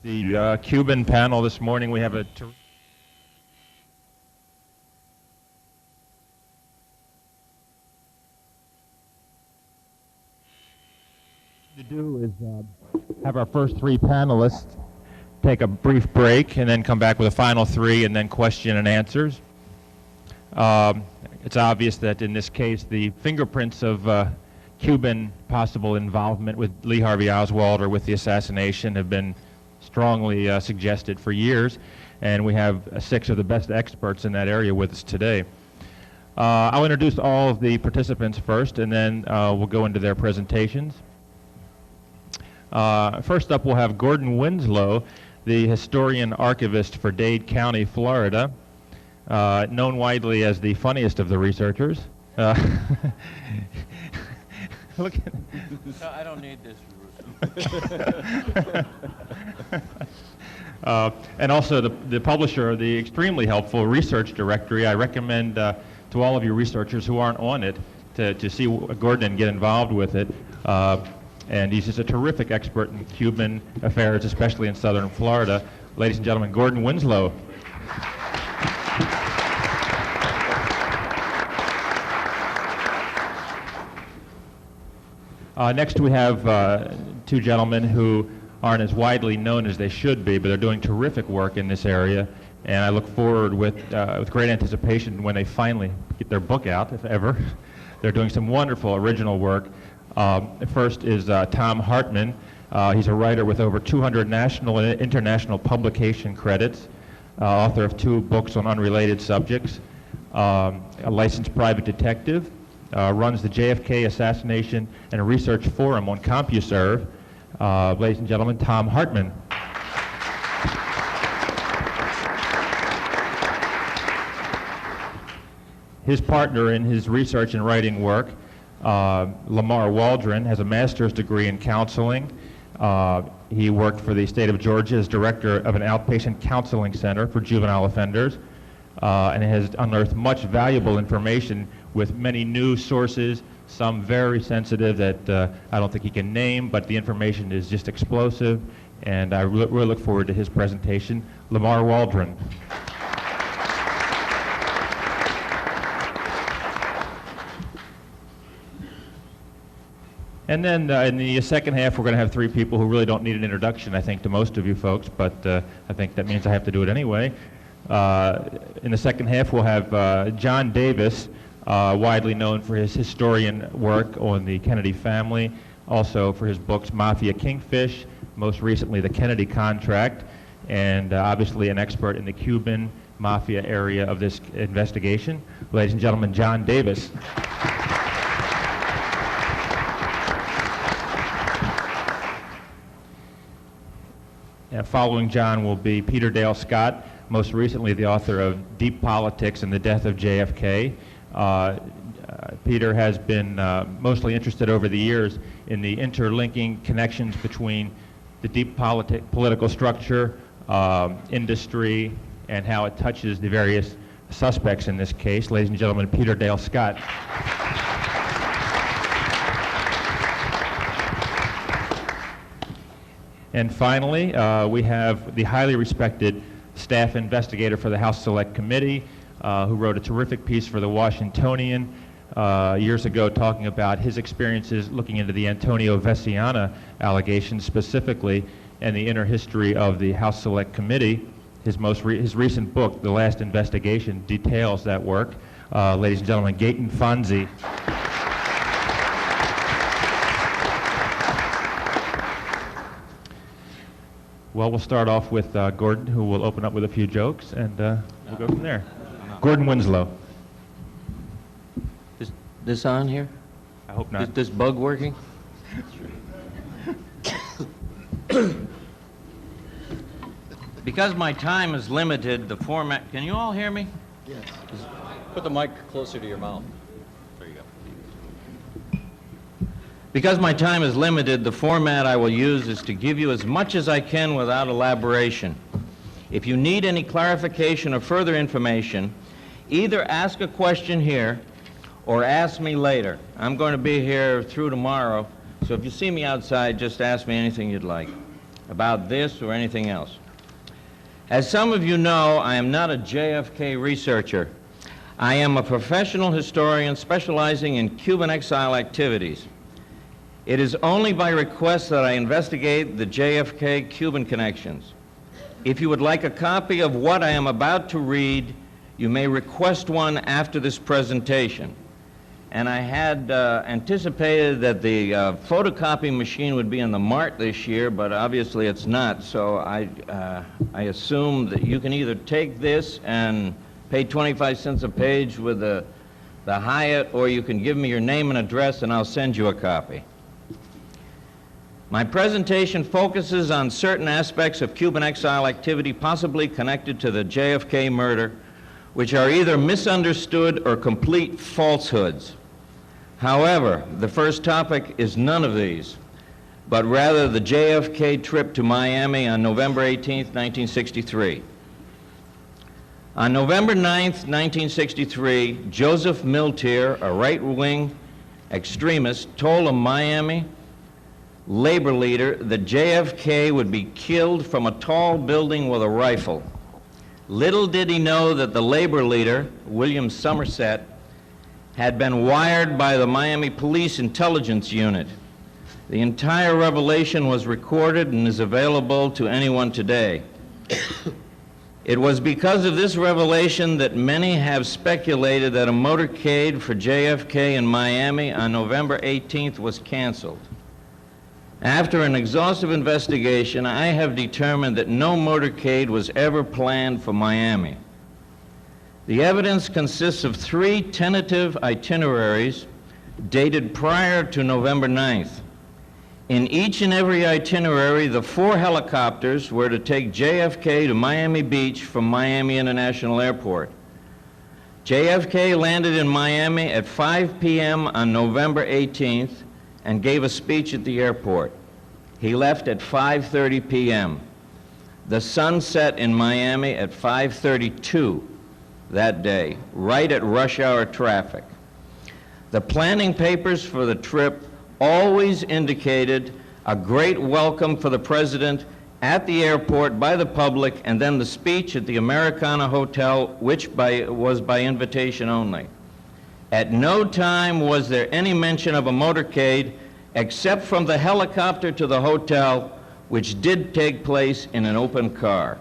The Cuban panel this morning, we have a to do is have our first three panelists take a brief break and then come back with a final three and then question and answers. It's obvious that in this case the fingerprints of Cuban possible involvement with Lee Harvey Oswald or with the assassination have been strongly suggested for years, and we have six of the best experts in that area with us today. I'll introduce all of the participants first, and then we'll go into their presentations. First up, we'll have Gordon Winslow, the historian archivist for Dade County, Florida, known widely as the funniest of the researchers. Look at no, I don't need this, Russo. And also the publisher of the extremely helpful research directory. I recommend to all of you researchers who aren't on it to see Gordon and get involved with it. And he's just a terrific expert in Cuban affairs, especially in southern Florida. Ladies and gentlemen, Gordon Winslow. Next we have two gentlemen who aren't as widely known as they should be, but they're doing terrific work in this area, and I look forward with great anticipation when they finally get their book out, if ever. They're doing some wonderful original work. First is Thom Hartmann. He's a writer with over 200 national and international publication credits, author of 2 books on unrelated subjects, a licensed private detective, runs the JFK Assassination and Research Forum on CompuServe. Ladies and gentlemen, Thom Hartmann. His partner in his research and writing work, Lamar Waldron, has a master's degree in counseling. He worked for the state of Georgia as director of an outpatient counseling center for juvenile offenders, and has unearthed much valuable information with many new sources, some very sensitive that I don't think he can name, but the information is just explosive, and I really look forward to his presentation. Lamar Waldron. And then in the second half, we're going to have 3 people who really don't need an introduction, I think, to most of you folks, but I think that means I have to do it anyway. In the second half, we'll have John Davis, widely known for his historian work on the Kennedy family, also for his books Mafia Kingfish, most recently The Kennedy Contract, and obviously an expert in the Cuban mafia area of this investigation. Ladies and gentlemen, John Davis. And following John will be Peter Dale Scott, most recently the author of Deep Politics and the Death of JFK. Peter has been mostly interested over the years in the interlinking connections between the deep political structure, industry, and how it touches the various suspects in this case. Ladies and gentlemen, Peter Dale Scott. And finally, we have the highly respected staff investigator for the House Select Committee, who wrote a terrific piece for the Washingtonian years ago talking about his experiences looking into the Antonio Veciana allegations specifically and the inner history of the House Select Committee. His recent book, The Last Investigation, details that work. Ladies and gentlemen, Gaeton Fonzi. Well, we'll start off with Gordon, who will open up with a few jokes, and we'll go from there. Gordon Winslow. Is this on here? I hope not. Is this bug working? Because my time is limited, the format... Can you all hear me? Yes. Put the mic closer to your mouth. There you go. Because my time is limited, the format I will use is to give you as much as I can without elaboration. If you need any clarification or further information, either ask a question here or ask me later. I'm going to be here through tomorrow, so if you see me outside, just ask me anything you'd like. about this or anything else. As some of you know, I am not a JFK researcher. I am a professional historian specializing in Cuban exile activities. It is only by request that I investigate the JFK-Cuban connections. If you would like a copy of what I am about to read, you may request one after this presentation. And I had anticipated that the photocopy machine would be in the Mart this year, but obviously it's not. So I assume that you can either take this and pay 25 cents a page with the Hyatt, or you can give me your name and address and I'll send you a copy. My presentation focuses on certain aspects of Cuban exile activity possibly connected to the JFK murder, which are either misunderstood or complete falsehoods. However, the first topic is none of these, but rather the JFK trip to Miami on November 18, 1963. On November 9, 1963, Joseph Miltier, a right-wing extremist, told a Miami labor leader that JFK would be killed from a tall building with a rifle. Little did he know that the labor leader, William Somerset, had been wired by the Miami Police Intelligence Unit. The entire revelation was recorded and is available to anyone today. It was because of this revelation that many have speculated that a motorcade for JFK in Miami on November 18th was canceled. After an exhaustive investigation, I have determined that no motorcade was ever planned for Miami. The evidence consists of 3 tentative itineraries dated prior to November 9th. In each and every itinerary, the 4 helicopters were to take JFK to Miami Beach from Miami International Airport. JFK landed in Miami at 5 p.m. on November 18th and gave a speech at the airport. He left at 5:30 p.m. The sun set in Miami at 5:32 that day, right at rush hour traffic. The planning papers for the trip always indicated a great welcome for the president at the airport by the public, and then the speech at the Americana Hotel, which was by invitation only. At no time was there any mention of a motorcade except from the helicopter to the hotel, which did take place in an open car.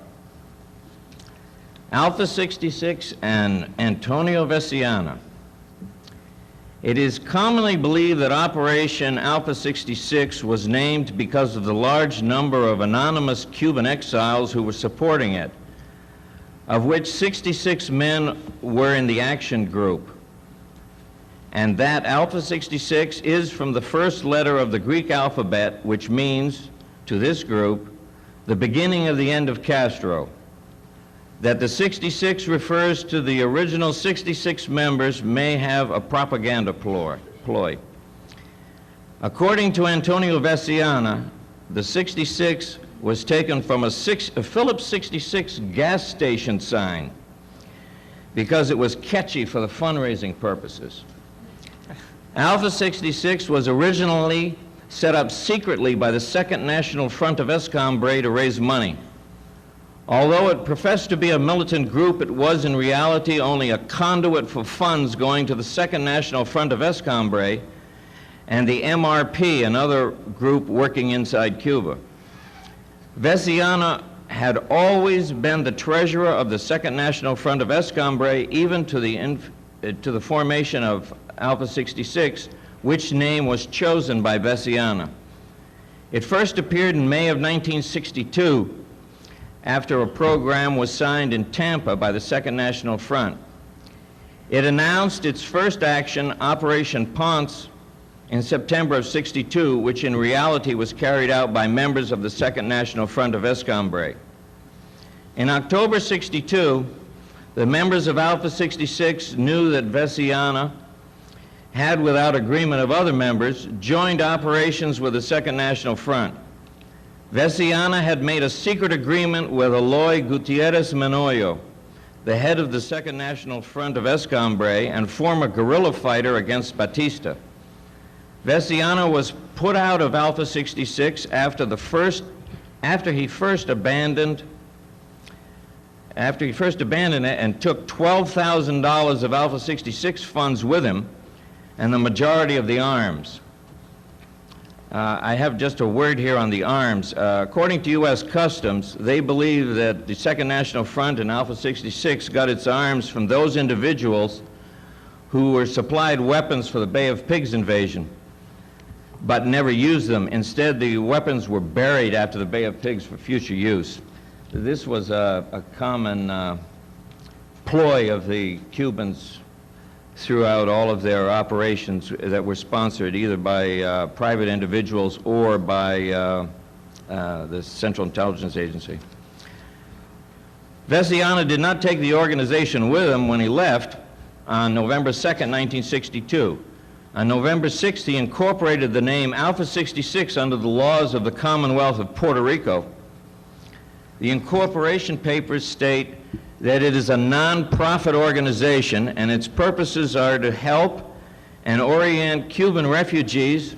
Alpha 66 and Antonio Veciana. It is commonly believed that Operation Alpha 66 was named because of the large number of anonymous Cuban exiles who were supporting it, of which 66 men were in the action group. And that Alpha 66 is from the first letter of the Greek alphabet, which means, to this group, the beginning of the end of Castro. That the 66 refers to the original 66 members may have a propaganda ploy. According to Antonio Veciana, the 66 was taken from a Phillips 66 gas station sign because it was catchy for the fundraising purposes. Alpha 66 was originally set up secretly by the Second National Front of Escambray to raise money. Although it professed to be a militant group, it was in reality only a conduit for funds going to the Second National Front of Escambray and the MRP, another group working inside Cuba. Veciana had always been the treasurer of the Second National Front of Escambray, even to the formation of Alpha 66, which name was chosen by Veciana. It first appeared in May of 1962, after a program was signed in Tampa by the Second National Front. It announced its first action, Operation Ponce, in September of '62, which in reality was carried out by members of the Second National Front of Escambray. In October '62, the members of Alpha 66 knew that Veciana had, without agreement of other members, joined operations with the Second National Front. Veciana had made a secret agreement with Eloy Gutierrez Menoyo, the head of the Second National Front of Escambray and former guerrilla fighter against Batista. Veciana was put out of Alpha 66 after the first after he first abandoned it and took $12,000 of Alpha 66 funds with him and the majority of the arms. I have just a word here on the arms. According to U.S. Customs, they believe that the Second National Front and Alpha 66 got its arms from those individuals who were supplied weapons for the Bay of Pigs invasion, but never used them. Instead, the weapons were buried after the Bay of Pigs for future use. This was a common ploy of the Cubans throughout all of their operations that were sponsored either by private individuals or by the Central Intelligence Agency. Veciana did not take the organization with him when he left on November 2nd, 1962. On November 6th, he incorporated the name Alpha 66 under the laws of the Commonwealth of Puerto Rico. The incorporation papers state that it is a non-profit organization and its purposes are to help and orient Cuban refugees,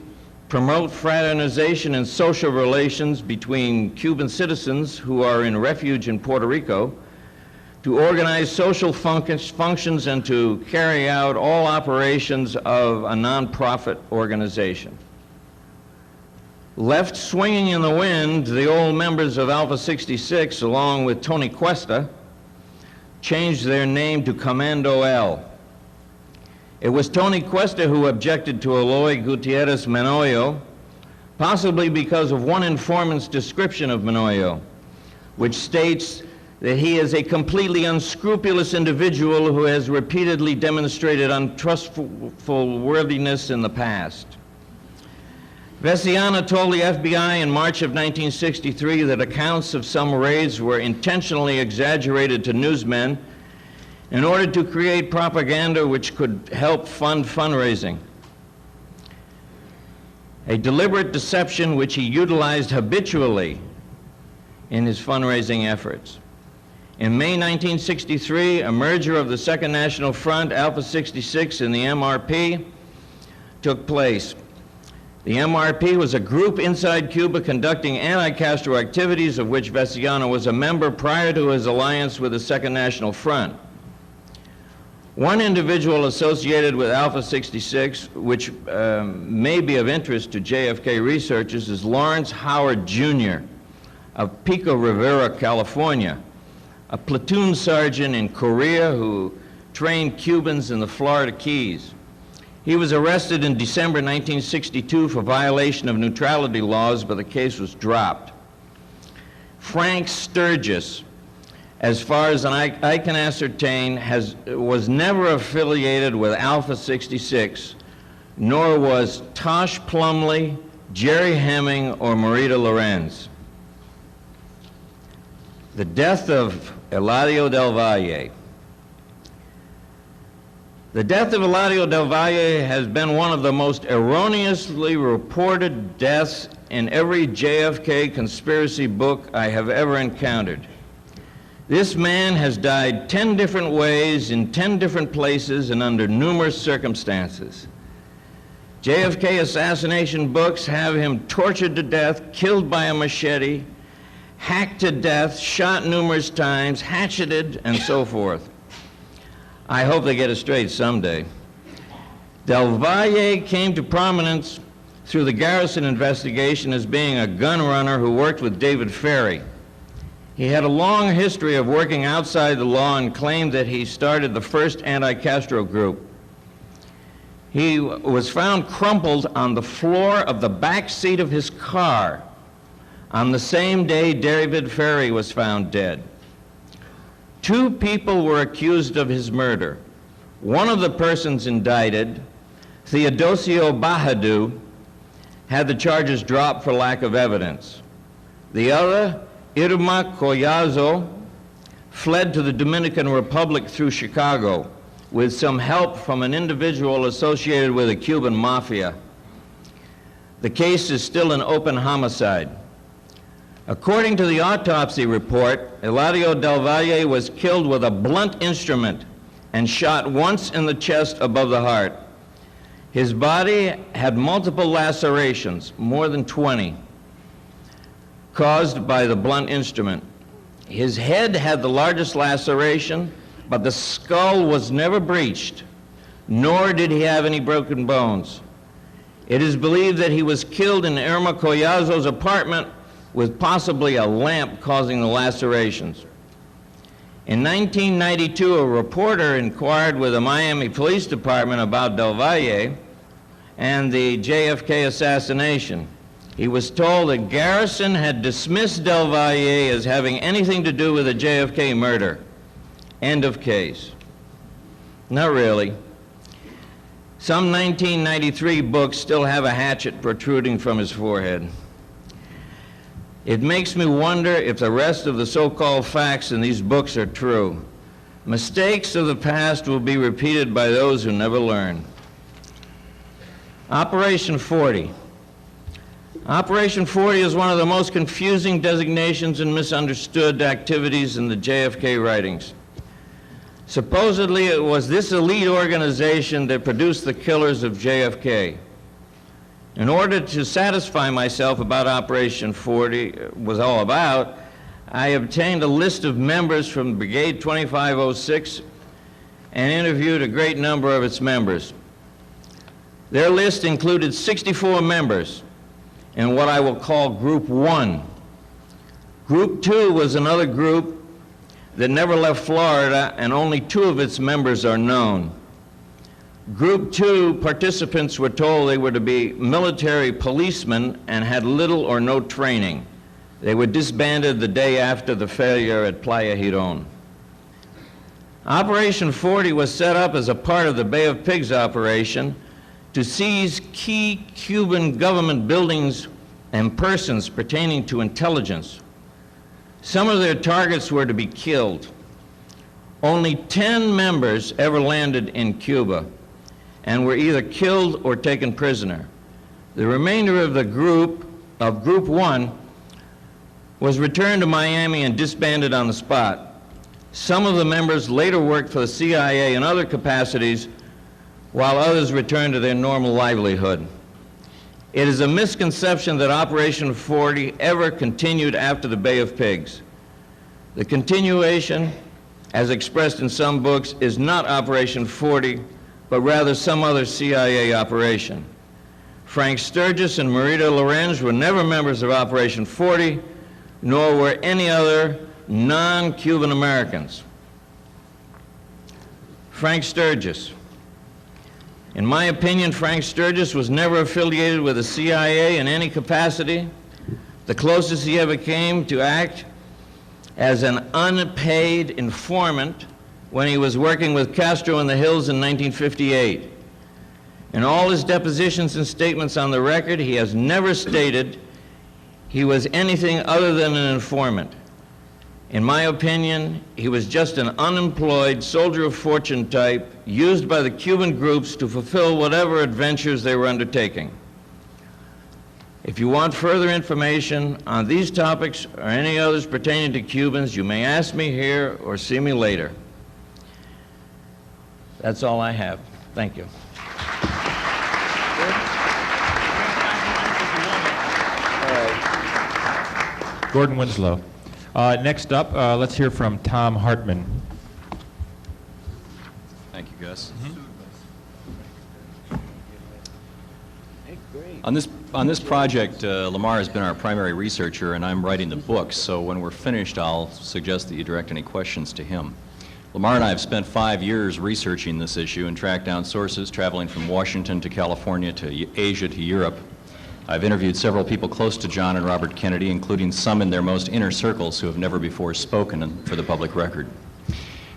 promote fraternization and social relations between Cuban citizens who are in refuge in Puerto Rico, to organize social functions and to carry out all operations of a non-profit organization. Left swinging in the wind, the old members of Alpha 66, along with Tony Cuesta, changed their name to Commando L. It was Tony Cuesta who objected to Eloy Gutierrez Menoyo, possibly because of one informant's description of Menoyo, which states that he is a completely unscrupulous individual who has repeatedly demonstrated untrustful worthiness in the past. Veciana told the FBI in March of 1963 that accounts of some raids were intentionally exaggerated to newsmen in order to create propaganda which could help fund fundraising. A deliberate deception which he utilized habitually in his fundraising efforts. In May 1963, a merger of the Second National Front, Alpha 66, and the MRP took place. The MRP was a group inside Cuba conducting anti-Castro activities of which Veciana was a member prior to his alliance with the Second National Front. One individual associated with Alpha 66, which may be of interest to JFK researchers, is Lawrence Howard Jr. of Pico Rivera, California, a platoon sergeant in Korea who trained Cubans in the Florida Keys. He was arrested in December 1962 for violation of neutrality laws, but the case was dropped. Frank Sturgis, as far as I can ascertain, was never affiliated with Alpha 66, nor was Tosh Plumley, Jerry Hemming, or Marita Lorenz. The death of Eladio del Valle. The death of Eladio del Valle has been one of the most erroneously reported deaths in every JFK conspiracy book I have ever encountered. This man has died 10 different ways, in 10 different places, and under numerous circumstances. JFK assassination books have him tortured to death, killed by a machete, hacked to death, shot numerous times, hatcheted, and so forth. I hope they get it straight someday. Del Valle came to prominence through the Garrison investigation as being a gun runner who worked with David Ferry. He had a long history of working outside the law and claimed that he started the first anti-Castro group. He was found crumpled on the floor of the back seat of his car on the same day David Ferry was found dead. 2 people were accused of his murder. One of the persons indicted, Theodosio Bahadu, had the charges dropped for lack of evidence. The other, Irma Collazo, fled to the Dominican Republic through Chicago with some help from an individual associated with the Cuban mafia. The case is still an open homicide. According to the autopsy report, Eladio del Valle was killed with a blunt instrument and shot once in the chest above the heart. His body had multiple lacerations, more than 20. caused by the blunt instrument. His head had the largest laceration, but the skull was never breached, nor did he have any broken bones. It is believed that he was killed in Irma Collazo's apartment with possibly a lamp causing the lacerations. In 1992, a reporter inquired with the Miami Police Department about Del Valle and the JFK assassination. He was told that Garrison had dismissed Del Valle as having anything to do with the JFK murder. End of case. Not really. Some 1993 books still have a hatchet protruding from his forehead. It makes me wonder if the rest of the so-called facts in these books are true. Mistakes of the past will be repeated by those who never learn. Operation 40. Operation 40 is one of the most confusing designations and misunderstood activities in the JFK writings. Supposedly, it was this elite organization that produced the killers of JFK. In order to satisfy myself about Operation 40 was all about, I obtained a list of members from Brigade 2506 and interviewed a great number of its members. Their list included 64 members in what I will call Group 1. Group 2 was another group that never left Florida, and only 2 of its members are known. Group 2 participants were told they were to be military policemen and had little or no training. They were disbanded the day after the failure at Playa Girón. Operation 40 was set up as a part of the Bay of Pigs operation to seize key Cuban government buildings and persons pertaining to intelligence. Some of their targets were to be killed. Only 10 members ever landed in Cuba and were either killed or taken prisoner. The remainder of the Group 1 was returned to Miami and disbanded on the spot. Some of the members later worked for the CIA in other capacities, while others returned to their normal livelihood. It is a misconception that Operation 40 ever continued after the Bay of Pigs. The continuation, as expressed in some books, is not Operation 40, but rather some other CIA operation. Frank Sturgis and Marita Lorenz were never members of Operation 40, nor were any other non-Cuban Americans. Frank Sturgis. In my opinion, Frank Sturgis was never affiliated with the CIA in any capacity. The closest he ever came to act as an unpaid informant when he was working with Castro in the hills in 1958. In all his depositions and statements on the record, he has never stated he was anything other than an informant. In my opinion, he was just an unemployed soldier of fortune type used by the Cuban groups to fulfill whatever adventures they were undertaking. If you want further information on these topics or any others pertaining to Cubans, you may ask me here or see me later. That's all I have. Thank you. Gordon Winslow. Next up, let's hear from Thom Hartmann. Thank you, Gus. Great. On this project, Lamar has been our primary researcher, and I'm writing the books, so when we're finished, I'll suggest that you direct any questions to him. Lamar and I have spent 5 years researching this issue and tracked down sources traveling from Washington to California to Asia to Europe. I've interviewed several people close to John and Robert Kennedy, including some in their most inner circles who have never before spoken for the public record.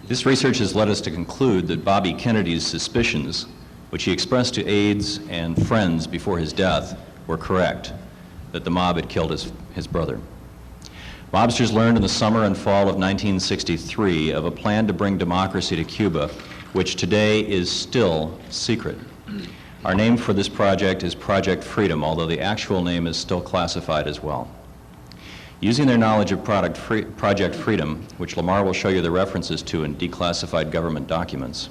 This research has led us to conclude that Bobby Kennedy's suspicions, which he expressed to aides and friends before his death, were correct, that the mob had killed his brother. Mobsters learned in the summer and fall of 1963 of a plan to bring democracy to Cuba, which today is still secret. Our name for this project is Project Freedom, although the actual name is still classified as well. Using their knowledge of Project Freedom, which Lamar will show you the references to in declassified government documents,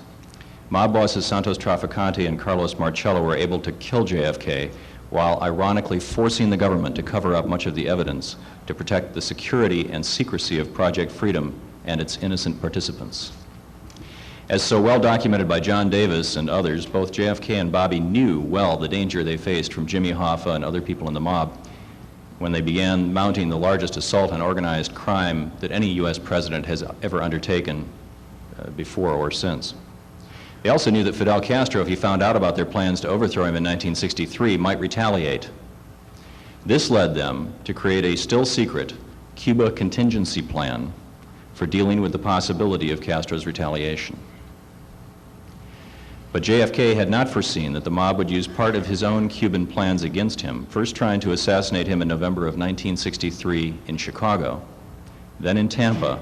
mob bosses Santos Traficante and Carlos Marcello were able to kill JFK while ironically forcing the government to cover up much of the evidence to protect the security and secrecy of Project Freedom and its innocent participants. As so well documented by John Davis and others, both JFK and Bobby knew well the danger they faced from Jimmy Hoffa and other people in the mob when they began mounting the largest assault on organized crime that any U.S. president has ever undertaken before or since. They also knew that Fidel Castro, if he found out about their plans to overthrow him in 1963, might retaliate. This led them to create a still secret Cuba contingency plan for dealing with the possibility of Castro's retaliation. But JFK had not foreseen that the mob would use part of his own Cuban plans against him, first trying to assassinate him in November of 1963 in Chicago, then in Tampa,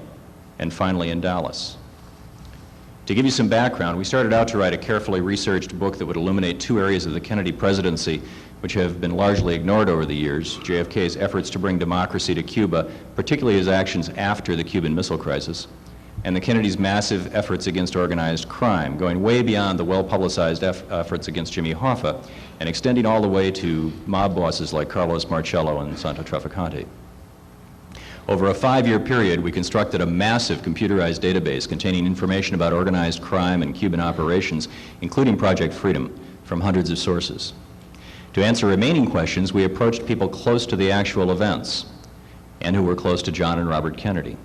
and finally in Dallas. To give you some background, we started out to write a carefully researched book that would illuminate two areas of the Kennedy presidency which have been largely ignored over the years: JFK's efforts to bring democracy to Cuba, particularly his actions after the Cuban Missile Crisis, and the Kennedys' massive efforts against organized crime, going way beyond the well-publicized efforts against Jimmy Hoffa and extending all the way to mob bosses like Carlos Marcello and Santo Trafficante. Over a 5-year period, we constructed a massive computerized database containing information about organized crime and Cuban operations, including Project Freedom, from hundreds of sources. To answer remaining questions, we approached people close to the actual events and who were close to John and Robert Kennedy.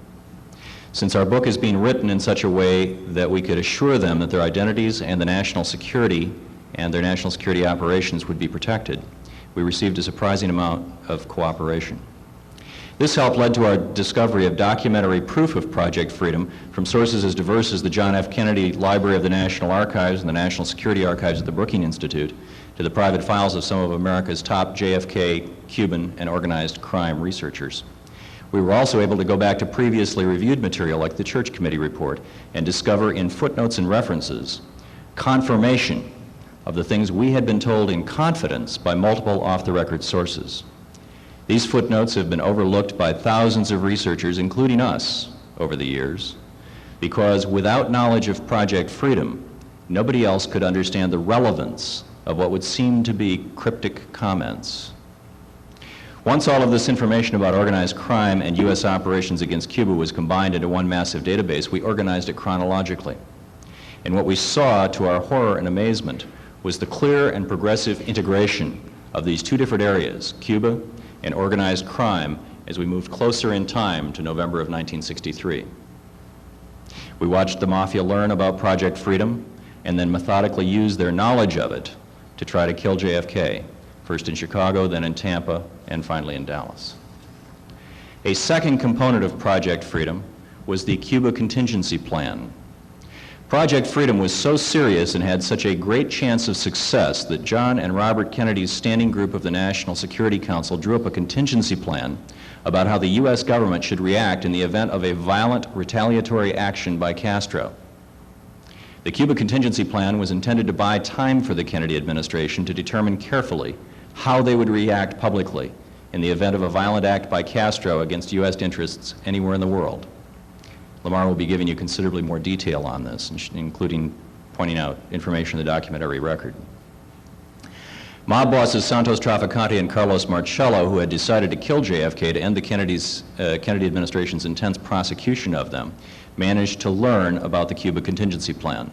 Since our book is being written in such a way that we could assure them that their identities and the national security and their national security operations would be protected, we received a surprising amount of cooperation. This help led to our discovery of documentary proof of Project Freedom from sources as diverse as the John F. Kennedy Library of the National Archives and the National Security Archives at the Brookings Institute, to the private files of some of America's top JFK, Cuban, and organized crime researchers. We were also able to go back to previously reviewed material like the Church Committee report and discover in footnotes and references confirmation of the things we had been told in confidence by multiple off-the-record sources. These footnotes have been overlooked by thousands of researchers, including us, over the years, because without knowledge of Project Freedom, nobody else could understand the relevance of what would seem to be cryptic comments. Once all of this information about organized crime and U.S. operations against Cuba was combined into one massive database, we organized it chronologically. And what we saw, to our horror and amazement, was the clear and progressive integration of these two different areas, Cuba and organized crime, as we moved closer in time to November of 1963. We watched the Mafia learn about Project Freedom and then methodically use their knowledge of it to try to kill JFK, first in Chicago, then in Tampa, and finally in Dallas. A second component of Project Freedom was the Cuba contingency plan. Project Freedom was so serious and had such a great chance of success that John and Robert Kennedy's standing group of the National Security Council drew up a contingency plan about how the U.S. government should react in the event of a violent retaliatory action by Castro. The Cuba contingency plan was intended to buy time for the Kennedy administration to determine carefully how they would react publicly in the event of a violent act by Castro against U.S. interests anywhere in the world. Lamar will be giving you considerably more detail on this, including pointing out information in the documentary record. Mob bosses Santos Trafficante and Carlos Marcello, who had decided to kill JFK to end the Kennedy administration's intense prosecution of them, managed to learn about the Cuba contingency plan.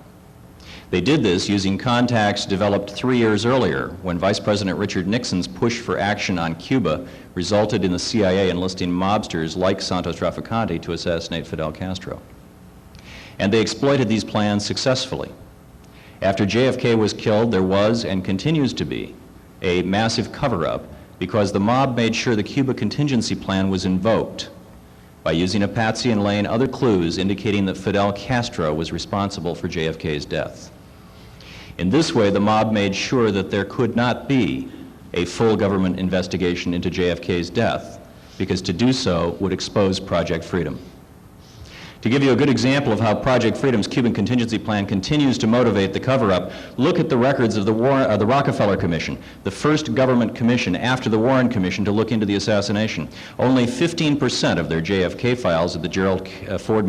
They did this using contacts developed 3 years earlier, when Vice President Richard Nixon's push for action on Cuba resulted in the CIA enlisting mobsters like Santos Trafficante to assassinate Fidel Castro. And they exploited these plans successfully. After JFK was killed, there was, and continues to be, a massive cover-up because the mob made sure the Cuba contingency plan was invoked by using a patsy and laying other clues indicating that Fidel Castro was responsible for JFK's death. In this way, the mob made sure that there could not be a full government investigation into JFK's death, because to do so would expose Project Freedom. To give you a good example of how Project Freedom's Cuban contingency plan continues to motivate the cover-up, look at the records of the Rockefeller Commission, the first government commission after the Warren Commission to look into the assassination. Only 15% of their JFK files at the Gerald Ford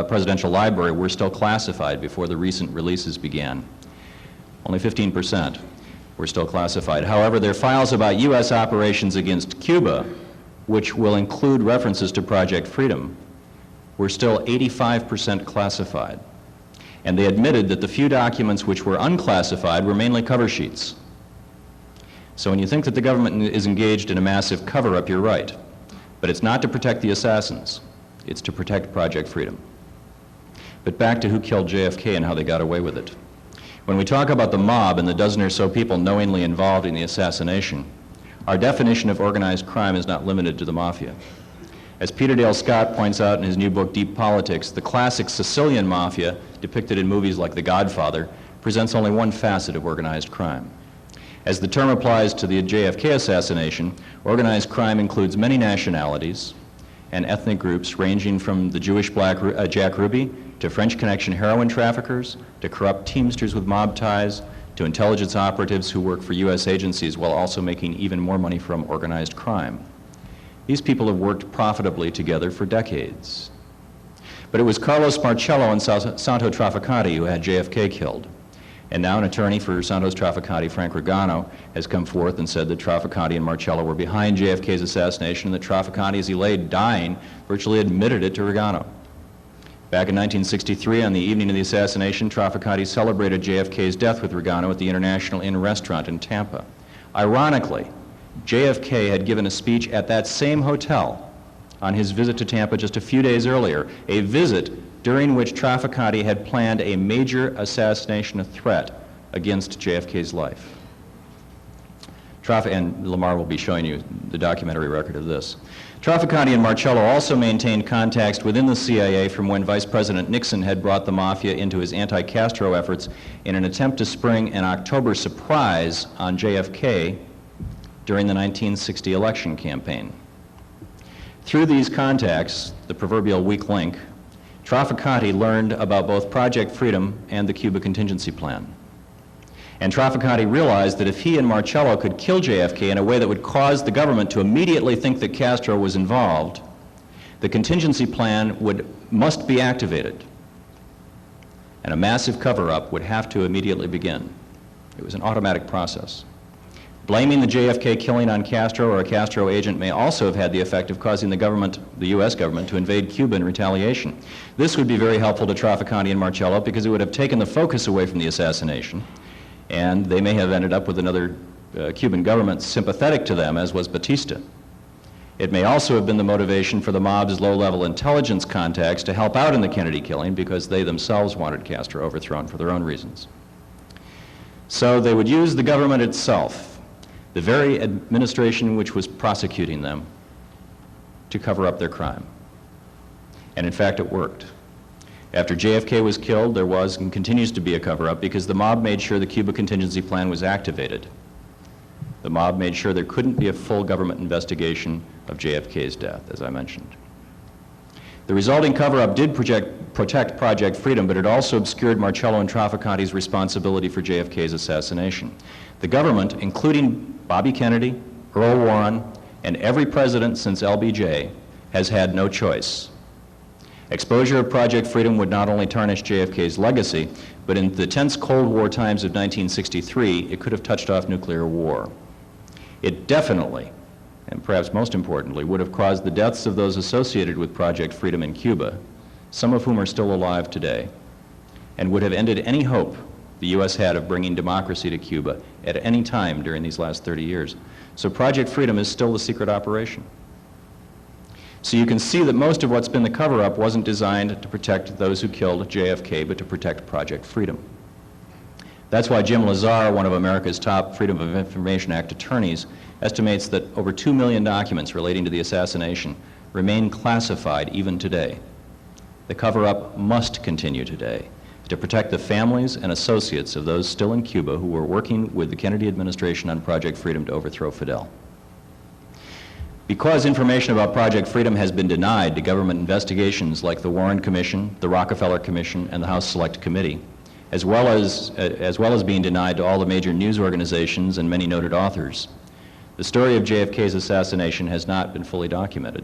Presidential Library were still classified before the recent releases began. Only 15%. were still classified. However, their files about U.S. operations against Cuba, which will include references to Project Freedom, were still 85% classified. And they admitted that the few documents which were unclassified were mainly cover sheets. So when you think that the government is engaged in a massive cover-up, you're right. But it's not to protect the assassins. It's to protect Project Freedom. But back to who killed JFK and how they got away with it. When we talk about the mob and the dozen or so people knowingly involved in the assassination, our definition of organized crime is not limited to the mafia. As Peter Dale Scott points out in his new book, Deep Politics, the classic Sicilian mafia, depicted in movies like The Godfather, presents only one facet of organized crime. As the term applies to the JFK assassination, organized crime includes many nationalities and ethnic groups ranging from the Jewish Jack Ruby to French Connection heroin traffickers, to corrupt teamsters with mob ties, to intelligence operatives who work for U.S. agencies while also making even more money from organized crime. These people have worked profitably together for decades. But it was Carlos Marcello and Santo Trafficante who had JFK killed. And now an attorney for Santos Trafficante, Frank Regano, has come forth and said that Trafficante and Marcello were behind JFK's assassination, and that Trafficante, as he lay dying, virtually admitted it to Regano. Back in 1963, on the evening of the assassination, Trafficante celebrated JFK's death with Regano at the International Inn restaurant in Tampa. Ironically, JFK had given a speech at that same hotel on his visit to Tampa just a few days earlier, a visit during which Trafficante had planned a major assassination threat against JFK's life. And Lamar will be showing you the documentary record of this. Trafficante and Marcello also maintained contacts within the CIA from when Vice President Nixon had brought the mafia into his anti-Castro efforts in an attempt to spring an October surprise on JFK during the 1960 election campaign. Through these contacts, the proverbial weak link, Trafficante learned about both Project Freedom and the Cuba contingency plan. And Trafficante realized that if he and Marcello could kill JFK in a way that would cause the government to immediately think that Castro was involved, the contingency plan must be activated, and a massive cover-up would have to immediately begin. It was an automatic process. Blaming the JFK killing on Castro or a Castro agent may also have had the effect of causing the government, the U.S. government, to invade Cuba in retaliation. This would be very helpful to Trafficante and Marcello because it would have taken the focus away from the assassination, and they may have ended up with another Cuban government sympathetic to them, as was Batista. It may also have been the motivation for the mob's low-level intelligence contacts to help out in the Kennedy killing because they themselves wanted Castro overthrown for their own reasons. So they would use the government itself, the very administration which was prosecuting them, to cover up their crime. And in fact, it worked. After JFK was killed, there was and continues to be a cover-up because the mob made sure the Cuba contingency plan was activated. The mob made sure there couldn't be a full government investigation of JFK's death, as I mentioned. The resulting cover-up did protect Project Freedom, but it also obscured Marcello and Trafficante's responsibility for JFK's assassination. The government, including Bobby Kennedy, Earl Warren, and every president since LBJ, has had no choice. Exposure of Project Freedom would not only tarnish JFK's legacy, but in the tense Cold War times of 1963, it could have touched off nuclear war. It definitely, and perhaps most importantly, would have caused the deaths of those associated with Project Freedom in Cuba, some of whom are still alive today, and would have ended any hope the U.S. had of bringing democracy to Cuba at any time during these last 30 years. So Project Freedom is still a secret operation. So you can see that most of what's been the cover-up wasn't designed to protect those who killed JFK, but to protect Project Freedom. That's why Jim Lazar, one of America's top Freedom of Information Act attorneys, estimates that over 2 million documents relating to the assassination remain classified even today. The cover-up must continue today to protect the families and associates of those still in Cuba who were working with the Kennedy administration on Project Freedom to overthrow Fidel. Because information about Project Freedom has been denied to government investigations like the Warren Commission, the Rockefeller Commission, and the House Select Committee, as well as being denied to all the major news organizations and many noted authors, the story of JFK's assassination has not been fully documented.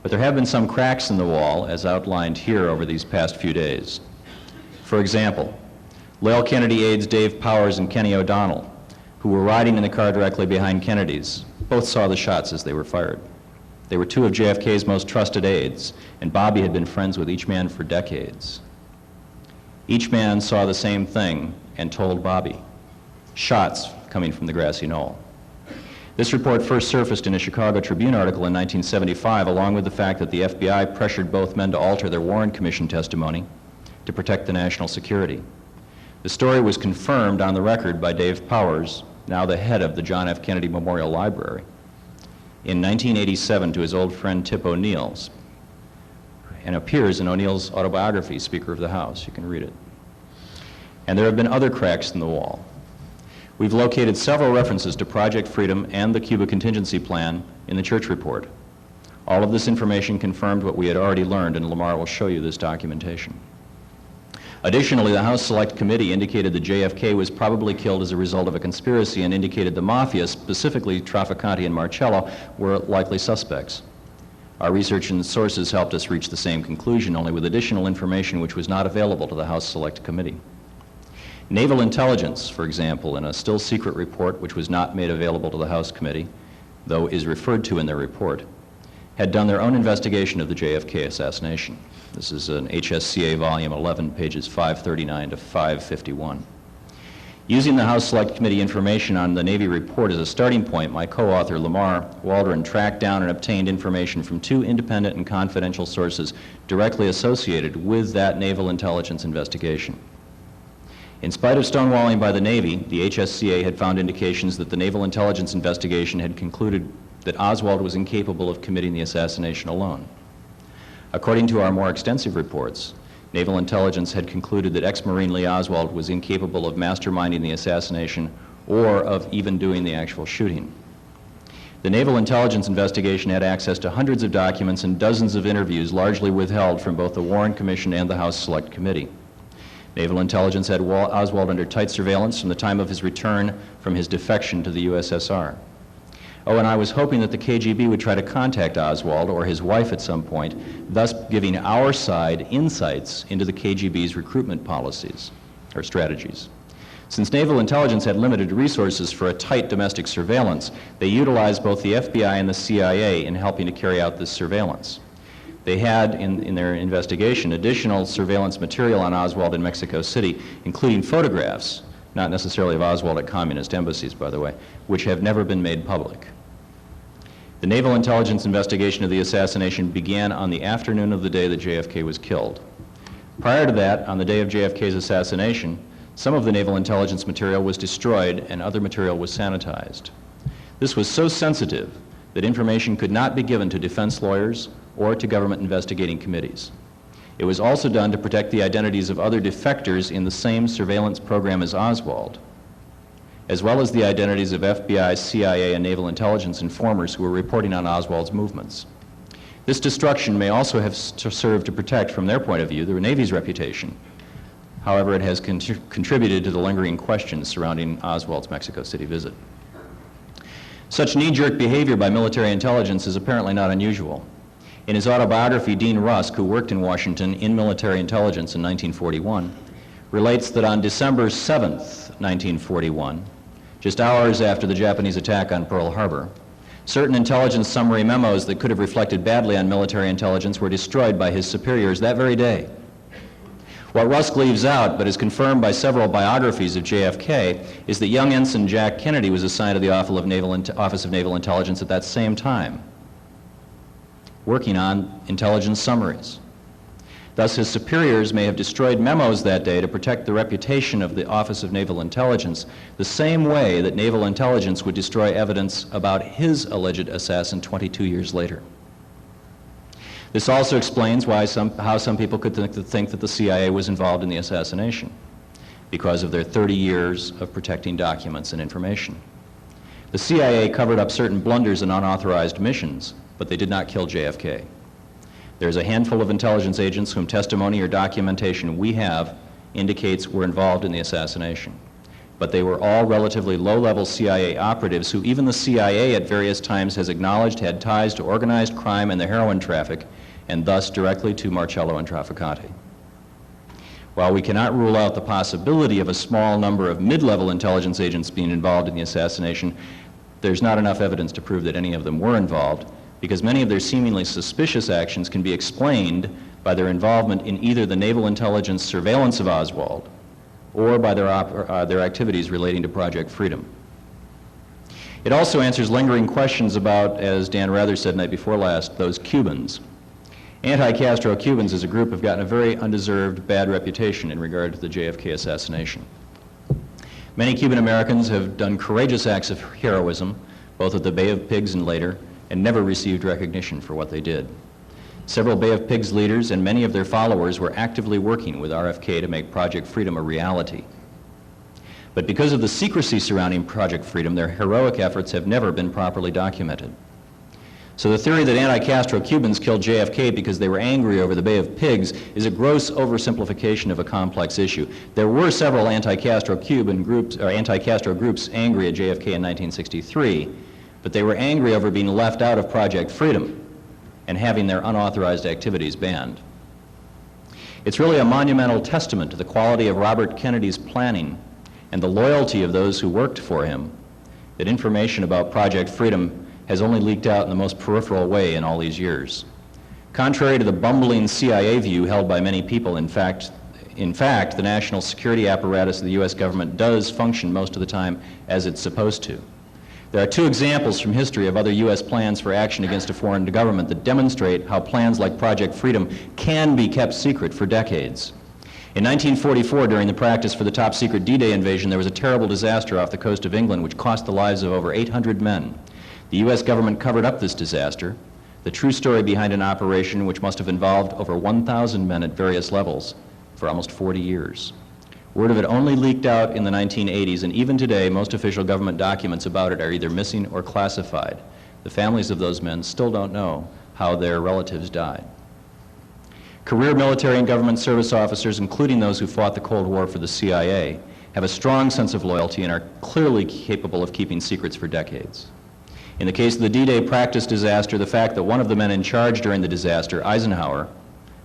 But there have been some cracks in the wall, as outlined here over these past few days. For example, Loyal Kennedy aides Dave Powers and Kenny O'Donnell who were riding in the car directly behind Kennedy's, both saw the shots as they were fired. They were two of JFK's most trusted aides, and Bobby had been friends with each man for decades. Each man saw the same thing and told Bobby, shots coming from the grassy knoll. This report first surfaced in a Chicago Tribune article in 1975, along with the fact that the FBI pressured both men to alter their Warren Commission testimony to protect the national security. The story was confirmed on the record by Dave Powers, now the head of the John F. Kennedy Memorial Library, in 1987 to his old friend Tip O'Neill, and appears in O'Neill's autobiography, Speaker of the House. You can read it. And there have been other cracks in the wall. We've located several references to Project Freedom and the Cuba Contingency Plan in the Church Report. All of this information confirmed what we had already learned, and Lamar will show you this documentation. Additionally, the House Select Committee indicated that JFK was probably killed as a result of a conspiracy and indicated the Mafia, specifically Trafficante and Marcello, were likely suspects. Our research and sources helped us reach the same conclusion, only with additional information which was not available to the House Select Committee. Naval intelligence, for example, in a still secret report which was not made available to the House Committee, though is referred to in their report, had done their own investigation of the JFK assassination. This is an HSCA volume 11, pages 539 to 551. Using the House Select Committee information on the Navy report as a starting point, my co-author Lamar Waldron tracked down and obtained information from two independent and confidential sources directly associated with that naval intelligence investigation. In spite of stonewalling by the Navy, the HSCA had found indications that the naval intelligence investigation had concluded that Oswald was incapable of committing the assassination alone. According to our more extensive reports, naval intelligence had concluded that ex-Marine Lee Oswald was incapable of masterminding the assassination or of even doing the actual shooting. The naval intelligence investigation had access to hundreds of documents and dozens of interviews largely withheld from both the Warren Commission and the House Select Committee. Naval intelligence had Oswald under tight surveillance from the time of his return from his defection to the USSR. Oh, and I was hoping that the KGB would try to contact Oswald or his wife at some point, thus giving our side insights into the KGB's recruitment policies or strategies. Since naval intelligence had limited resources for a tight domestic surveillance, they utilized both the FBI and the CIA in helping to carry out this surveillance. They had, in their investigation, additional surveillance material on Oswald in Mexico City, including photographs, not necessarily of Oswald at communist embassies, by the way, which have never been made public. The naval intelligence investigation of the assassination began on the afternoon of the day that JFK was killed. Prior to that, on the day of JFK's assassination, some of the naval intelligence material was destroyed and other material was sanitized. This was so sensitive that information could not be given to defense lawyers or to government investigating committees. It was also done to protect the identities of other defectors in the same surveillance program as Oswald, as well as the identities of FBI, CIA, and naval intelligence informers who were reporting on Oswald's movements. This destruction may also have served to protect, from their point of view, the Navy's reputation. However, it has contributed to the lingering questions surrounding Oswald's Mexico City visit. Such knee-jerk behavior by military intelligence is apparently not unusual. In his autobiography, Dean Rusk, who worked in Washington in military intelligence in 1941, relates that on December 7th, 1941, just hours after the Japanese attack on Pearl Harbor, certain intelligence summary memos that could have reflected badly on military intelligence were destroyed by his superiors that very day. What Rusk leaves out, but is confirmed by several biographies of JFK, is that young Ensign Jack Kennedy was assigned to the Office of Naval Intelligence at that same time, working on intelligence summaries. Thus, his superiors may have destroyed memos that day to protect the reputation of the Office of Naval Intelligence, the same way that naval intelligence would destroy evidence about his alleged assassin 22 years later. This also explains how some people could think that the CIA was involved in the assassination, because of their 30 years of protecting documents and information. The CIA covered up certain blunders and unauthorized missions, but they did not kill JFK. There's a handful of intelligence agents whom testimony or documentation we have indicates were involved in the assassination. But they were all relatively low-level CIA operatives who even the CIA at various times has acknowledged had ties to organized crime and the heroin traffic, and thus directly to Marcello and Trafficante. While we cannot rule out the possibility of a small number of mid-level intelligence agents being involved in the assassination, there's not enough evidence to prove that any of them were involved, because many of their seemingly suspicious actions can be explained by their involvement in either the naval intelligence surveillance of Oswald or by their activities relating to Project Freedom. It also answers lingering questions about, as Dan Rather said night before last, those Cubans. Anti-Castro Cubans as a group have gotten a very undeserved bad reputation in regard to the JFK assassination. Many Cuban Americans have done courageous acts of heroism, both at the Bay of Pigs and later, and never received recognition for what they did. Several Bay of Pigs leaders and many of their followers were actively working with RFK to make Project Freedom a reality. But because of the secrecy surrounding Project Freedom, their heroic efforts have never been properly documented. So the theory that anti-Castro Cubans killed JFK because they were angry over the Bay of Pigs is a gross oversimplification of a complex issue. There were several anti-Castro Cuban groups, or anti-Castro groups angry at JFK in 1963, but they were angry over being left out of Project Freedom and having their unauthorized activities banned. It's really a monumental testament to the quality of Robert Kennedy's planning and the loyalty of those who worked for him that information about Project Freedom has only leaked out in the most peripheral way in all these years. Contrary to the bumbling CIA view held by many people, in fact, the national security apparatus of the U.S. government does function most of the time as it's supposed to. There are two examples from history of other U.S. plans for action against a foreign government that demonstrate how plans like Project Freedom can be kept secret for decades. In 1944, during the practice for the top-secret D-Day invasion, there was a terrible disaster off the coast of England which cost the lives of over 800 men. The U.S. government covered up this disaster, the true story behind an operation which must have involved over 1,000 men at various levels for almost 40 years. Word of it only leaked out in the 1980s, and even today, most official government documents about it are either missing or classified. The families of those men still don't know how their relatives died. Career military and government service officers, including those who fought the Cold War for the CIA, have a strong sense of loyalty and are clearly capable of keeping secrets for decades. In the case of the D-Day practice disaster, the fact that one of the men in charge during the disaster, Eisenhower,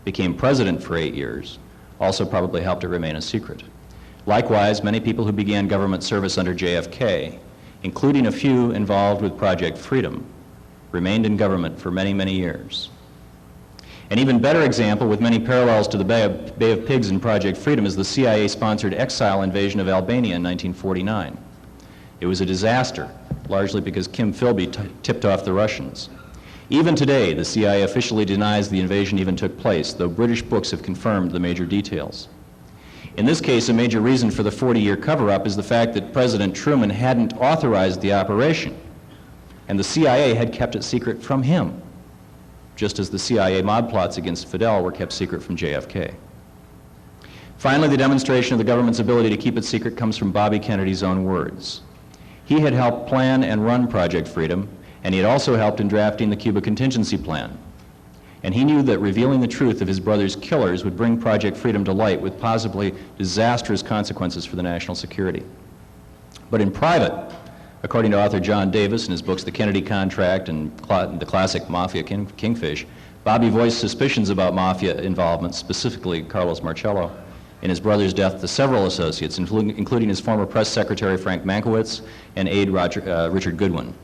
became president for 8 years also probably helped it remain a secret. Likewise, many people who began government service under JFK, including a few involved with Project Freedom, remained in government for many, many years. An even better example, with many parallels to the Bay of Pigs and Project Freedom, is the CIA-sponsored exile invasion of Albania in 1949. It was a disaster, largely because Kim Philby tipped off the Russians. Even today, the CIA officially denies the invasion even took place, though British books have confirmed the major details. In this case, a major reason for the 40-year cover-up is the fact that President Truman hadn't authorized the operation, and the CIA had kept it secret from him, just as the CIA mob plots against Fidel were kept secret from JFK. Finally, the demonstration of the government's ability to keep it secret comes from Bobby Kennedy's own words. He had helped plan and run Project Freedom, and he had also helped in drafting the Cuba contingency plan. And he knew that revealing the truth of his brother's killers would bring Project Freedom to light with possibly disastrous consequences for the national security. But in private, according to author John Davis in his books The Kennedy Contract and the classic Mafia Kingfish, Bobby voiced suspicions about Mafia involvement, specifically Carlos Marcello, in his brother's death to several associates, including his former press secretary Frank Mankiewicz and aide Richard Goodwin.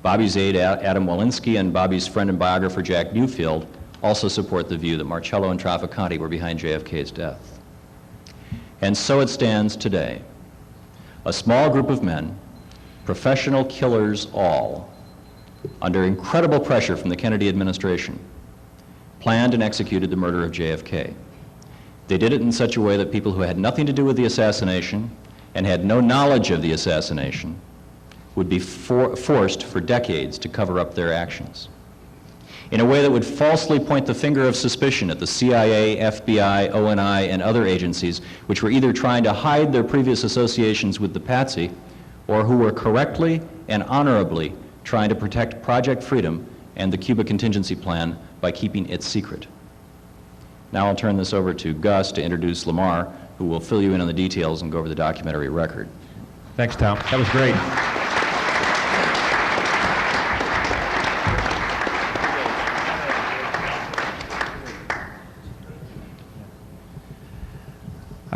Bobby's aide Adam Walensky and Bobby's friend and biographer Jack Newfield also support the view that Marcello and Traficante were behind JFK's death. And so it stands today. A small group of men, professional killers all, under incredible pressure from the Kennedy administration, planned and executed the murder of JFK. They did it in such a way that people who had nothing to do with the assassination and had no knowledge of the assassination would be forced for decades to cover up their actions. In a way that would falsely point the finger of suspicion at the CIA, FBI, ONI, and other agencies which were either trying to hide their previous associations with the Patsy or who were correctly and honorably trying to protect Project Freedom and the Cuba contingency plan by keeping it secret. Now I'll turn this over to Gus to introduce Lamar, who will fill you in on the details and go over the documentary record. Thanks, Thom. That was great.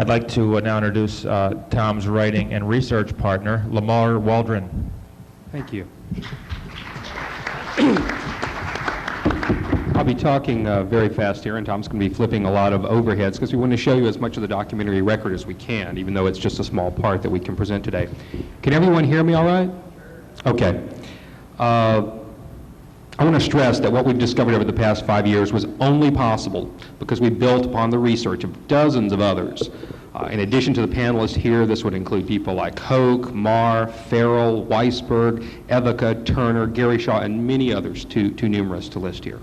I'd like to now introduce Thom's writing and research partner, Lamar Waldron. Thank you. I'll be talking very fast here, and Thom's going to be flipping a lot of overheads because we want to show you as much of the documentary record as we can, even though it's just a small part that we can present today. Can everyone hear me all right? Okay. I want to stress that what we've discovered over the past 5 years was only possible because we built upon the research of dozens of others. In addition to the panelists here, this would include people like Hoke, Marr, Farrell, Weisberg, Evica, Turner, Gary Shaw, and many others, too numerous to list here.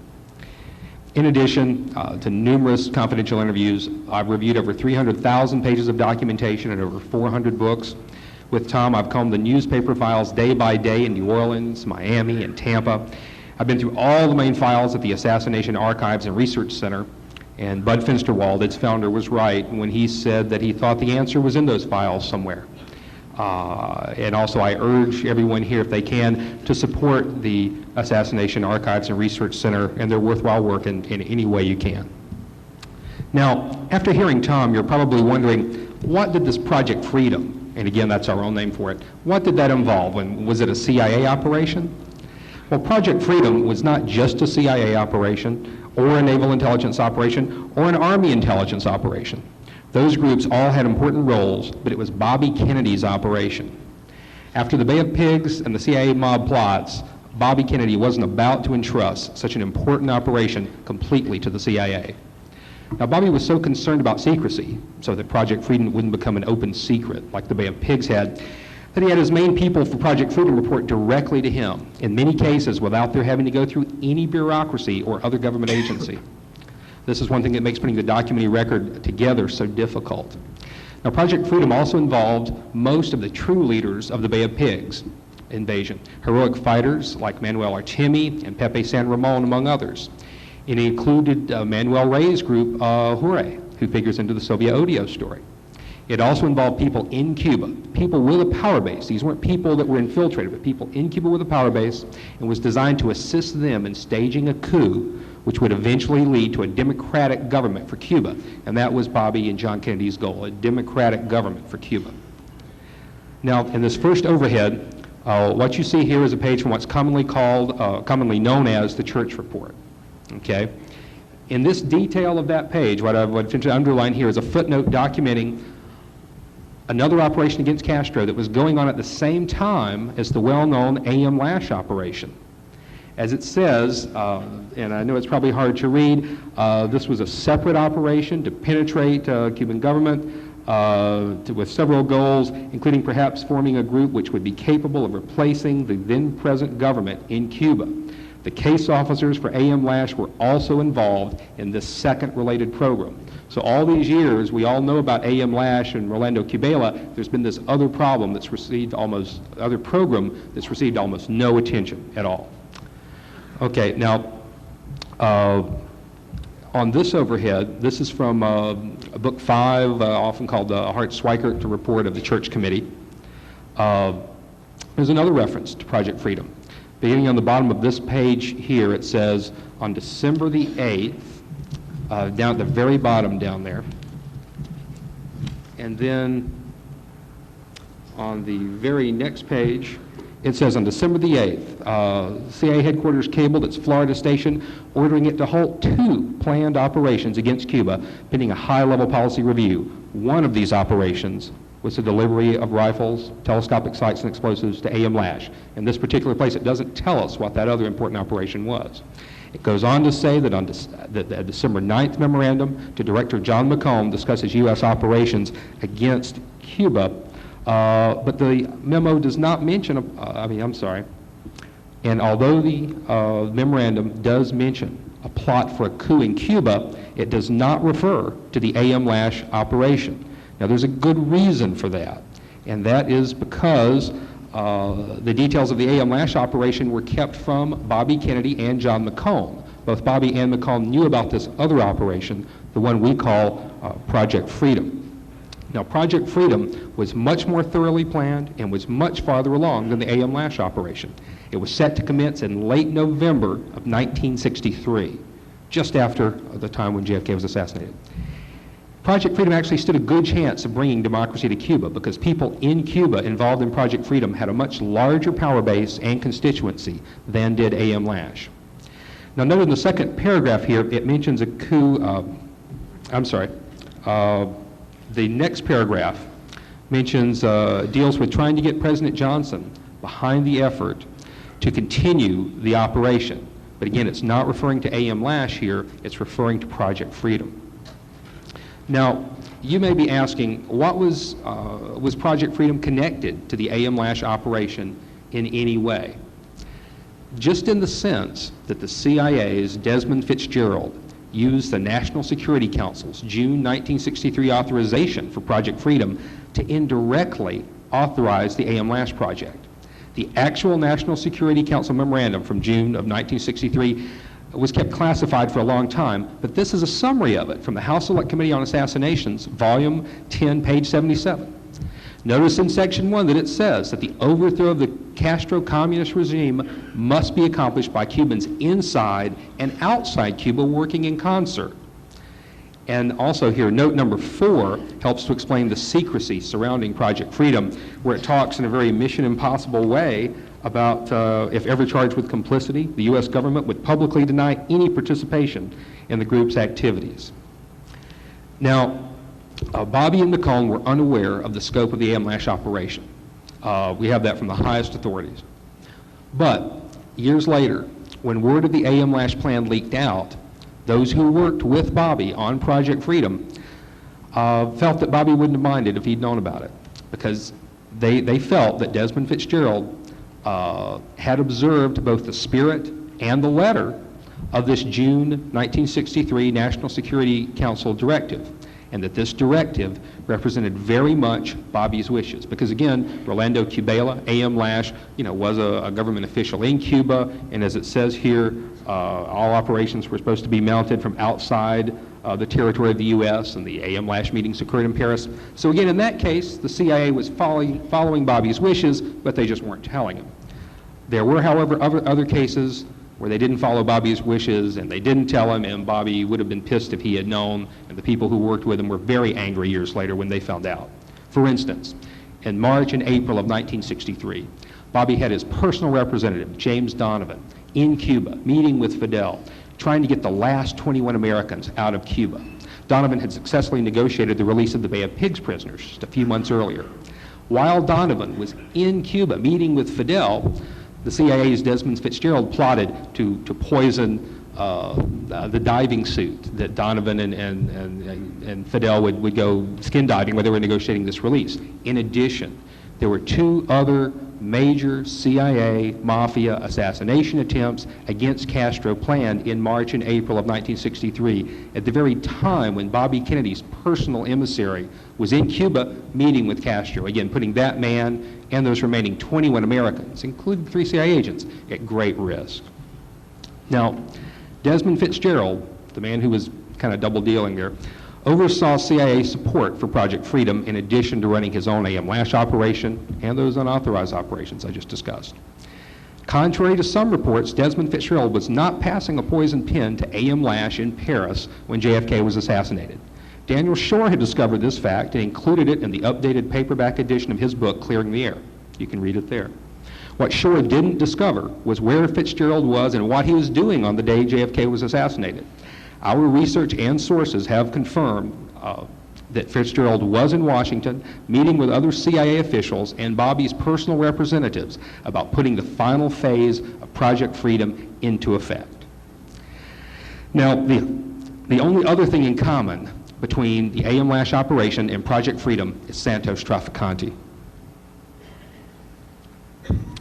In addition to numerous confidential interviews, I've reviewed over 300,000 pages of documentation and over 400 books. With Thom, I've combed the newspaper files day by day in New Orleans, Miami, and Tampa. I've been through all the main files at the Assassination Archives and Research Center, and Bud Finsterwald, its founder, was right when he said that he thought the answer was in those files somewhere. And also I urge everyone here, if they can, to support the Assassination Archives and Research Center and their worthwhile work in any way you can. Now, after hearing Thom, you're probably wondering, what did this Project Freedom, and again, that's our own name for it, what did that involve? And was it a CIA operation? Well, Project Freedom was not just a CIA operation, or a naval intelligence operation, or an Army intelligence operation. Those groups all had important roles, but it was Bobby Kennedy's operation. After the Bay of Pigs and the CIA mob plots, Bobby Kennedy wasn't about to entrust such an important operation completely to the CIA. Now, Bobby was so concerned about secrecy, so that Project Freedom wouldn't become an open secret like the Bay of Pigs had, that he had his main people for Project Freedom report directly to him, in many cases without their having to go through any bureaucracy or other government agency. This is one thing that makes putting the documentary record together so difficult. Now, Project Freedom also involved most of the true leaders of the Bay of Pigs invasion, heroic fighters like Manuel Artemi and Pepe San Ramon, among others. It included Manuel Rey's group, Hure, who figures into the Soviet Odio story. It also involved people in Cuba, people with a power base. These weren't people that were infiltrated, but people in Cuba with a power base, and was designed to assist them in staging a coup, which would eventually lead to a democratic government for Cuba. And that was Bobby and John Kennedy's goal, a democratic government for Cuba. Now, in this first overhead, what you see here is a page from what's commonly known as the Church Report. Okay? In this detail of that page, what I've underlined here is a footnote documenting another operation against Castro that was going on at the same time as the well-known A.M. Lash operation. As it says, and I know it's probably hard to read, this was a separate operation to penetrate Cuban government with several goals, including perhaps forming a group which would be capable of replacing the then-present government in Cuba. The case officers for A.M. Lash were also involved in this second related program. So all these years, we all know about A.M. Lash and Rolando Cubela. There's been this other program that's received almost no attention at all. Okay, now, on this overhead, this is from book 5, often called the Hart-Schweikert Report of the Church Committee. There's another reference to Project Freedom. Beginning on the bottom of this page here, it says, on December the 8th, down at the very bottom down there, and then on the very next page, it says on December the 8th, CIA headquarters cabled its Florida station, ordering it to halt 2 planned operations against Cuba, pending a high-level policy review. One of these operations was the delivery of rifles, telescopic sights, and explosives to A.M. Lash. In this particular place, it doesn't tell us what that other important operation was. It goes on to say that the December 9th memorandum to Director John McComb discusses U.S. operations against Cuba, but the memo does not mention, and although the memorandum does mention a plot for a coup in Cuba, it does not refer to the A.M. Lash operation. Now, there's a good reason for that, and that is because the details of the A.M. Lash operation were kept from Bobby Kennedy and John McComb. Both Bobby and McComb knew about this other operation, the one we call Project Freedom. Now, Project Freedom was much more thoroughly planned and was much farther along than the A.M. Lash operation. It was set to commence in late November of 1963, just after the time when JFK was assassinated. Project Freedom actually stood a good chance of bringing democracy to Cuba because people in Cuba involved in Project Freedom had a much larger power base and constituency than did A.M. Lash. Now note in the second paragraph here, it mentions a coup, the next paragraph mentions, deals with trying to get President Johnson behind the effort to continue the operation. But again, it's not referring to A.M. Lash here, it's referring to Project Freedom. Now, you may be asking, was Project Freedom connected to the A.M. Lash operation in any way? Just in the sense that the CIA's Desmond Fitzgerald used the National Security Council's June 1963 authorization for Project Freedom to indirectly authorize the A.M. Lash project. The actual National Security Council memorandum from June of 1963 was kept classified for a long time, but this is a summary of it from the House Select Committee on Assassinations, Volume 10, page 77. Notice in Section 1 that it says that the overthrow of the Castro communist regime must be accomplished by Cubans inside and outside Cuba working in concert. And also here, note number 4 helps to explain the secrecy surrounding Project Freedom, where it talks in a very Mission Impossible way about if ever charged with complicity, the U.S. government would publicly deny any participation in the group's activities. Now, Bobby and McCone were unaware of the scope of the A.M. Lash operation. We have that from the highest authorities. But years later, when word of the A.M. Lash plan leaked out, those who worked with Bobby on Project Freedom felt that Bobby wouldn't have minded if he'd known about it, because they felt that Desmond Fitzgerald had observed both the spirit and the letter of this June 1963 National Security Council directive, and that this directive represented very much Bobby's wishes. Because again, Rolando Cubela, A.M. Lash, was a government official in Cuba, and as it says here, all operations were supposed to be mounted from outside the territory of the U.S., and the A.M. Lash meetings occurred in Paris. So again, in that case, the CIA was following Bobby's wishes, but they just weren't telling him. There were, however, other cases where they didn't follow Bobby's wishes and they didn't tell him, and Bobby would have been pissed if he had known, and the people who worked with him were very angry years later when they found out. For instance, in March and April of 1963, Bobby had his personal representative, James Donovan, in Cuba, meeting with Fidel, trying to get the last 21 Americans out of Cuba. Donovan had successfully negotiated the release of the Bay of Pigs prisoners just a few months earlier. While Donovan was in Cuba meeting with Fidel, the CIA's Desmond Fitzgerald plotted to poison the diving suit that Donovan and Fidel would go skin diving where they were negotiating this release. In addition, there were 2 other major CIA mafia assassination attempts against Castro planned in March and April of 1963, at the very time when Bobby Kennedy's personal emissary was in Cuba meeting with Castro, again putting that man and those remaining 21 Americans, including 3 CIA agents, at great risk. Now, Desmond Fitzgerald, the man who was kind of double dealing there, oversaw CIA support for Project Freedom in addition to running his own A.M. Lash operation and those unauthorized operations I just discussed. Contrary to some reports, Desmond Fitzgerald was not passing a poison pen to A.M. Lash in Paris when JFK was assassinated. Daniel Shore had discovered this fact and included it in the updated paperback edition of his book, Clearing the Air. You can read it there. What Shore didn't discover was where Fitzgerald was and what he was doing on the day JFK was assassinated. Our research and sources have confirmed that Fitzgerald was in Washington meeting with other CIA officials and Bobby's personal representatives about putting the final phase of Project Freedom into effect. Now, the only other thing in common between the A.M. Lash operation and Project Freedom is Santos Trafficante.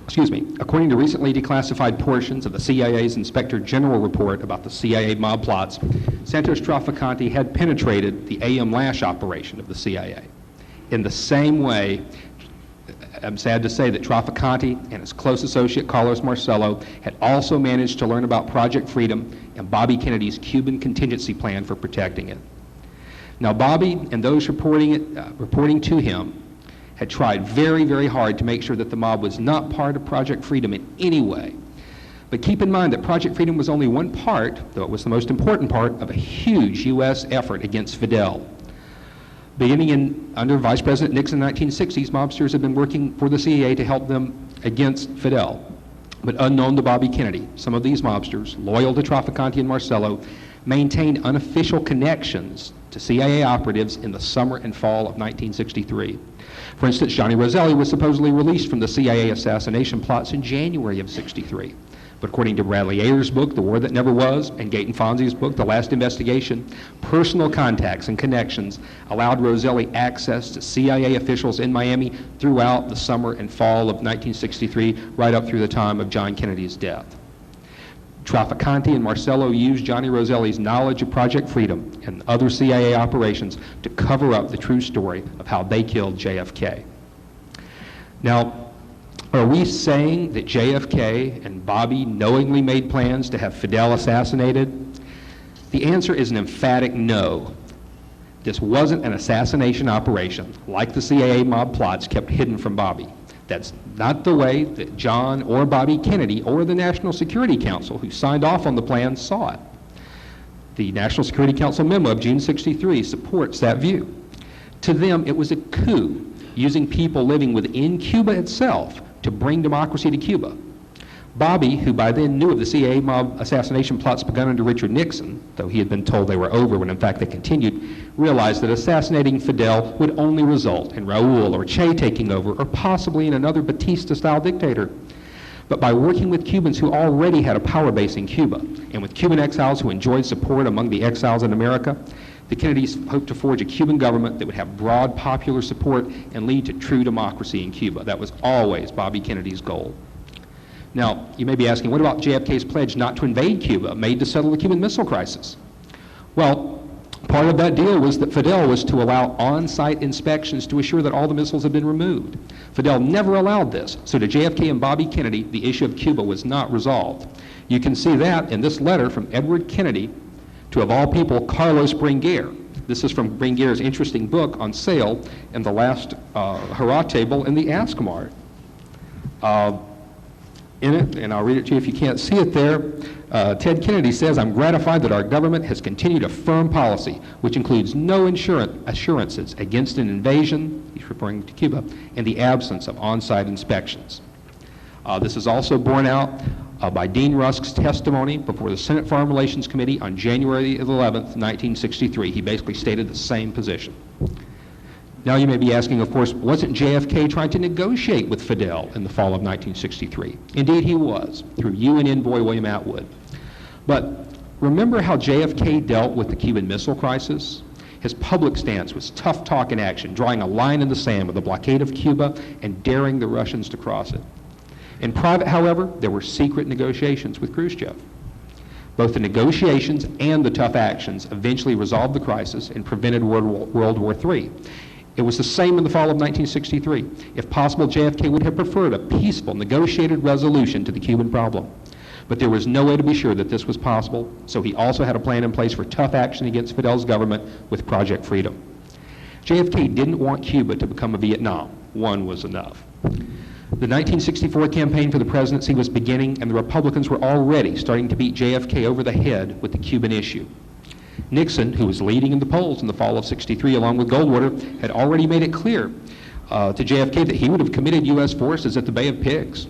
Excuse me. According to recently declassified portions of the CIA's Inspector General report about the CIA mob plots, Santos Trafficante had penetrated the A.M. Lash operation of the CIA. In the same way, I'm sad to say that Trafficante and his close associate Carlos Marcello had also managed to learn about Project Freedom and Bobby Kennedy's Cuban contingency plan for protecting it. Now, Bobby and those reporting to him had tried very, very hard to make sure that the mob was not part of Project Freedom in any way. But keep in mind that Project Freedom was only one part, though it was the most important part, of a huge U.S. effort against Fidel. Beginning under Vice President Nixon in the 1960s, mobsters had been working for the CIA to help them against Fidel. But unknown to Bobby Kennedy, some of these mobsters, loyal to Trafficante and Marcello, maintained unofficial connections to CIA operatives in the summer and fall of 1963. For instance, Johnny Roselli was supposedly released from the CIA assassination plots in January of '63. But according to Bradley Ayer's book, The War That Never Was, and Gaeton Fonzi's book, The Last Investigation, personal contacts and connections allowed Roselli access to CIA officials in Miami throughout the summer and fall of 1963, right up through the time of John Kennedy's death. Trafficante and Marcello used Johnny Roselli's knowledge of Project Freedom and other CIA operations to cover up the true story of how they killed JFK. Now, are we saying that JFK and Bobby knowingly made plans to have Fidel assassinated? The answer is an emphatic no. This wasn't an assassination operation like the CIA mob plots kept hidden from Bobby. That's not the way that John or Bobby Kennedy or the National Security Council, who signed off on the plan, saw it. The National Security Council memo of June '63 supports that view. To them, it was a coup, using people living within Cuba itself to bring democracy to Cuba. Bobby, who by then knew of the CIA mob assassination plots begun under Richard Nixon, though he had been told they were over when in fact they continued, realized that assassinating Fidel would only result in Raul or Che taking over, or possibly in another Batista-style dictator. But by working with Cubans who already had a power base in Cuba, and with Cuban exiles who enjoyed support among the exiles in America, the Kennedys hoped to forge a Cuban government that would have broad popular support and lead to true democracy in Cuba. That was always Bobby Kennedy's goal. Now, you may be asking, what about JFK's pledge not to invade Cuba, made to settle the Cuban Missile Crisis? Well, part of that deal was that Fidel was to allow on-site inspections to assure that all the missiles had been removed. Fidel never allowed this, so to JFK and Bobby Kennedy, the issue of Cuba was not resolved. You can see that in this letter from Edward Kennedy to, of all people, Carlos Bringuier. This is from Bringuier's interesting book on sale in the last hurrah table in the A.S.K. In it, and I'll read it to you if you can't see it there, Ted Kennedy says, "I'm gratified that our government has continued a firm policy, which includes no assurances against an invasion," he's referring to Cuba, "and the absence of on-site inspections." This is also borne out by Dean Rusk's testimony before the Senate Foreign Relations Committee on January 11th, 1963. He basically stated the same position. Now you may be asking, of course, wasn't JFK trying to negotiate with Fidel in the fall of 1963? Indeed he was, through UN envoy William Atwood. But remember how JFK dealt with the Cuban Missile Crisis? His public stance was tough talk and action, drawing a line in the sand with the blockade of Cuba and daring the Russians to cross it. In private, however, there were secret negotiations with Khrushchev. Both the negotiations and the tough actions eventually resolved the crisis and prevented World War III. It was the same in the fall of 1963. If possible, JFK would have preferred a peaceful, negotiated resolution to the Cuban problem. But there was no way to be sure that this was possible, so he also had a plan in place for tough action against Fidel's government with Project Freedom. JFK didn't want Cuba to become a Vietnam. One was enough. The 1964 campaign for the presidency was beginning, and the Republicans were already starting to beat JFK over the head with the Cuban issue. Nixon, who was leading in the polls in the fall of '63 along with Goldwater, had already made it clear to JFK that he would have committed U.S. forces at the Bay of Pigs.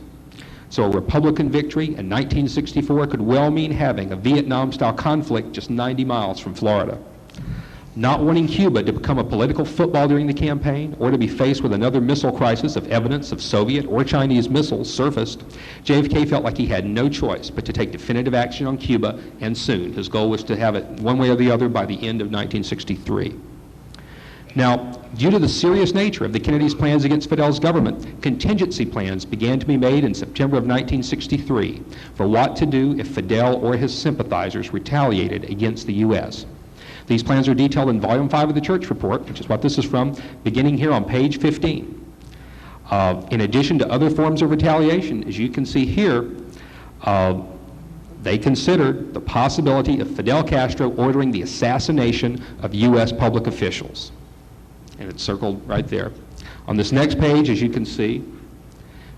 So a Republican victory in 1964 could well mean having a Vietnam-style conflict just 90 miles from Florida. Not wanting Cuba to become a political football during the campaign or to be faced with another missile crisis if evidence of Soviet or Chinese missiles surfaced, JFK felt like he had no choice but to take definitive action on Cuba, and soon. His goal was to have it one way or the other by the end of 1963. Now, due to the serious nature of the Kennedys' plans against Fidel's government, contingency plans began to be made in September of 1963 for what to do if Fidel or his sympathizers retaliated against the U.S. These plans are detailed in Volume 5 of the Church Report, which is what this is from, beginning here on page 15. In addition to other forms of retaliation, as you can see here, they considered the possibility of Fidel Castro ordering the assassination of U.S. public officials. And it's circled right there. On this next page, as you can see,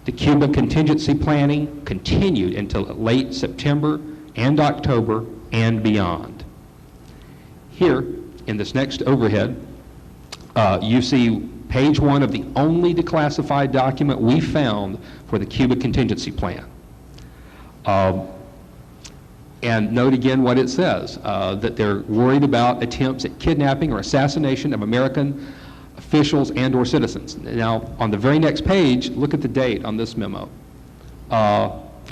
the Cuban contingency planning continued until late September and October and beyond. Here, in this next overhead, You see page 1 of the only declassified document we found for the Cuba contingency plan. And note again what it says, that they're worried about attempts at kidnapping or assassination of American officials and or citizens. Now, on the very next page, look at the date on this memo.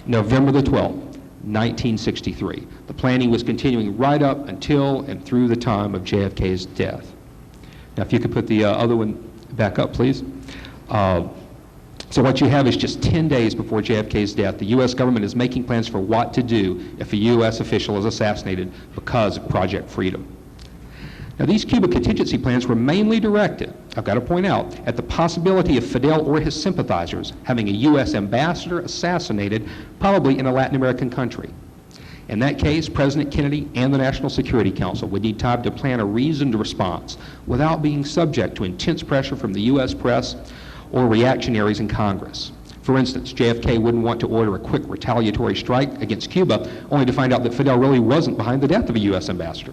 November the 12th, 1963. The planning was continuing right up until and through the time of JFK's death. Now, if you could put the other one back up, please. So what you have is just 10 days before JFK's death, the U.S. government is making plans for what to do if a U.S. official is assassinated because of Project Freedom. Now, these Cuba contingency plans were mainly directed, I've got to point out, at the possibility of Fidel or his sympathizers having a U.S. ambassador assassinated, probably in a Latin American country. In that case, President Kennedy and the National Security Council would need time to plan a reasoned response without being subject to intense pressure from the U.S. press or reactionaries in Congress. For instance, JFK wouldn't want to order a quick retaliatory strike against Cuba only to find out that Fidel really wasn't behind the death of a U.S. ambassador.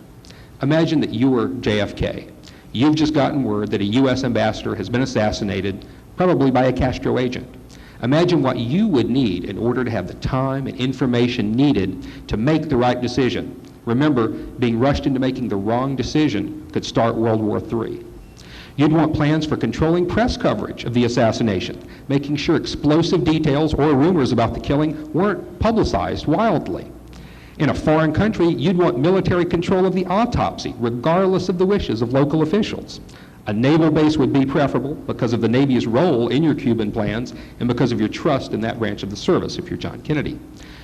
Imagine that you were JFK. You've just gotten word that a U.S. ambassador has been assassinated, probably by a Castro agent. Imagine what you would need in order to have the time and information needed to make the right decision. Remember, being rushed into making the wrong decision could start World War III. You'd want plans for controlling press coverage of the assassination, making sure explosive details or rumors about the killing weren't publicized wildly. In a foreign country, you'd want military control of the autopsy, regardless of the wishes of local officials. A naval base would be preferable because of the Navy's role in your Cuban plans and because of your trust in that branch of the service if you're John Kennedy.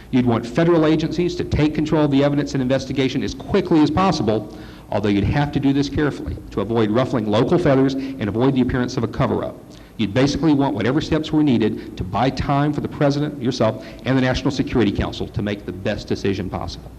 You'd want federal agencies to take control of the evidence and investigation as quickly as possible, although you'd have to do this carefully to avoid ruffling local feathers and avoid the appearance of a cover-up. You'd basically want whatever steps were needed to buy time for the President, yourself, and the National Security Council to make the best decision possible.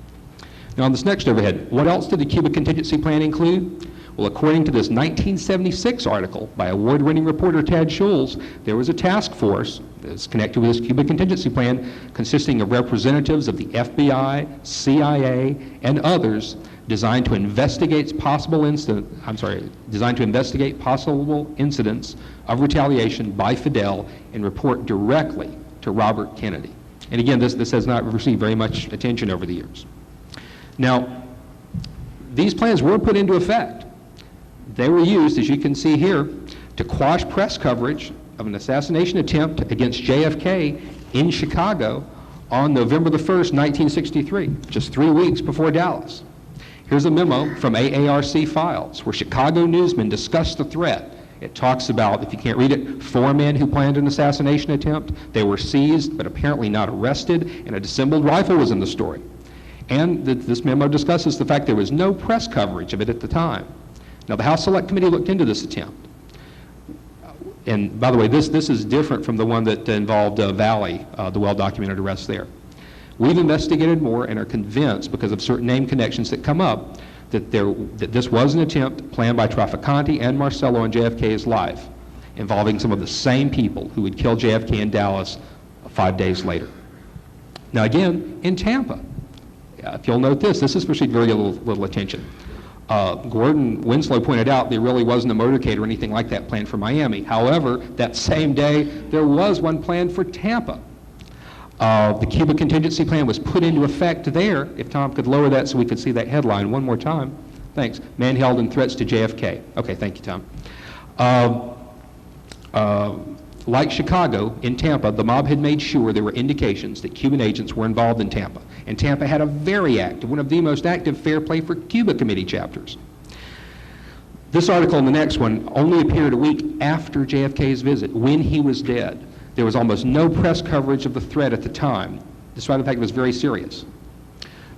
Now on this next overhead, what else did the Cuba contingency plan include? Well, according to this 1976 article by award-winning reporter Tad Schulz, there was a task force that's connected with this Cuba contingency plan consisting of representatives of the FBI, CIA, and others designed to investigate possible incidents of retaliation by Fidel and report directly to Robert Kennedy. And again, this has not received very much attention over the years. Now, these plans were put into effect. They were used, as you can see here, to quash press coverage of an assassination attempt against JFK in Chicago on November the 1st, 1963, just 3 weeks before Dallas. Here's a memo from AARC files where Chicago newsmen discussed the threat. It talks about, if you can't read it, 4 men who planned an assassination attempt. They were seized, but apparently not arrested, and a disassembled rifle was in the story. And this memo discusses the fact there was no press coverage of it at the time. Now, the House Select Committee looked into this attempt. And by the way, this is different from the one that involved Valley, the well-documented arrest there. We've investigated more and are convinced, because of certain name connections that come up, that this was an attempt planned by Trafficante and Marcello on JFK's life, involving some of the same people who would kill JFK in Dallas 5 days later. Now again, in Tampa, if you'll note this has received very little attention. Gordon Winslow pointed out there really wasn't a motorcade or anything like that planned for Miami. However, that same day, there was one planned for Tampa. The Cuba contingency plan was put into effect there. If Thom could lower that so we could see that headline one more time. Thanks. Man held in threats to JFK. Okay, thank you, Thom. Like Chicago, in Tampa, the mob had made sure there were indications that Cuban agents were involved in Tampa. And Tampa had a very active, one of the most active Fair Play for Cuba Committee chapters. This article and the next one only appeared a week after JFK's visit, when he was dead. There was almost no press coverage of the threat at the time, despite the fact it was very serious.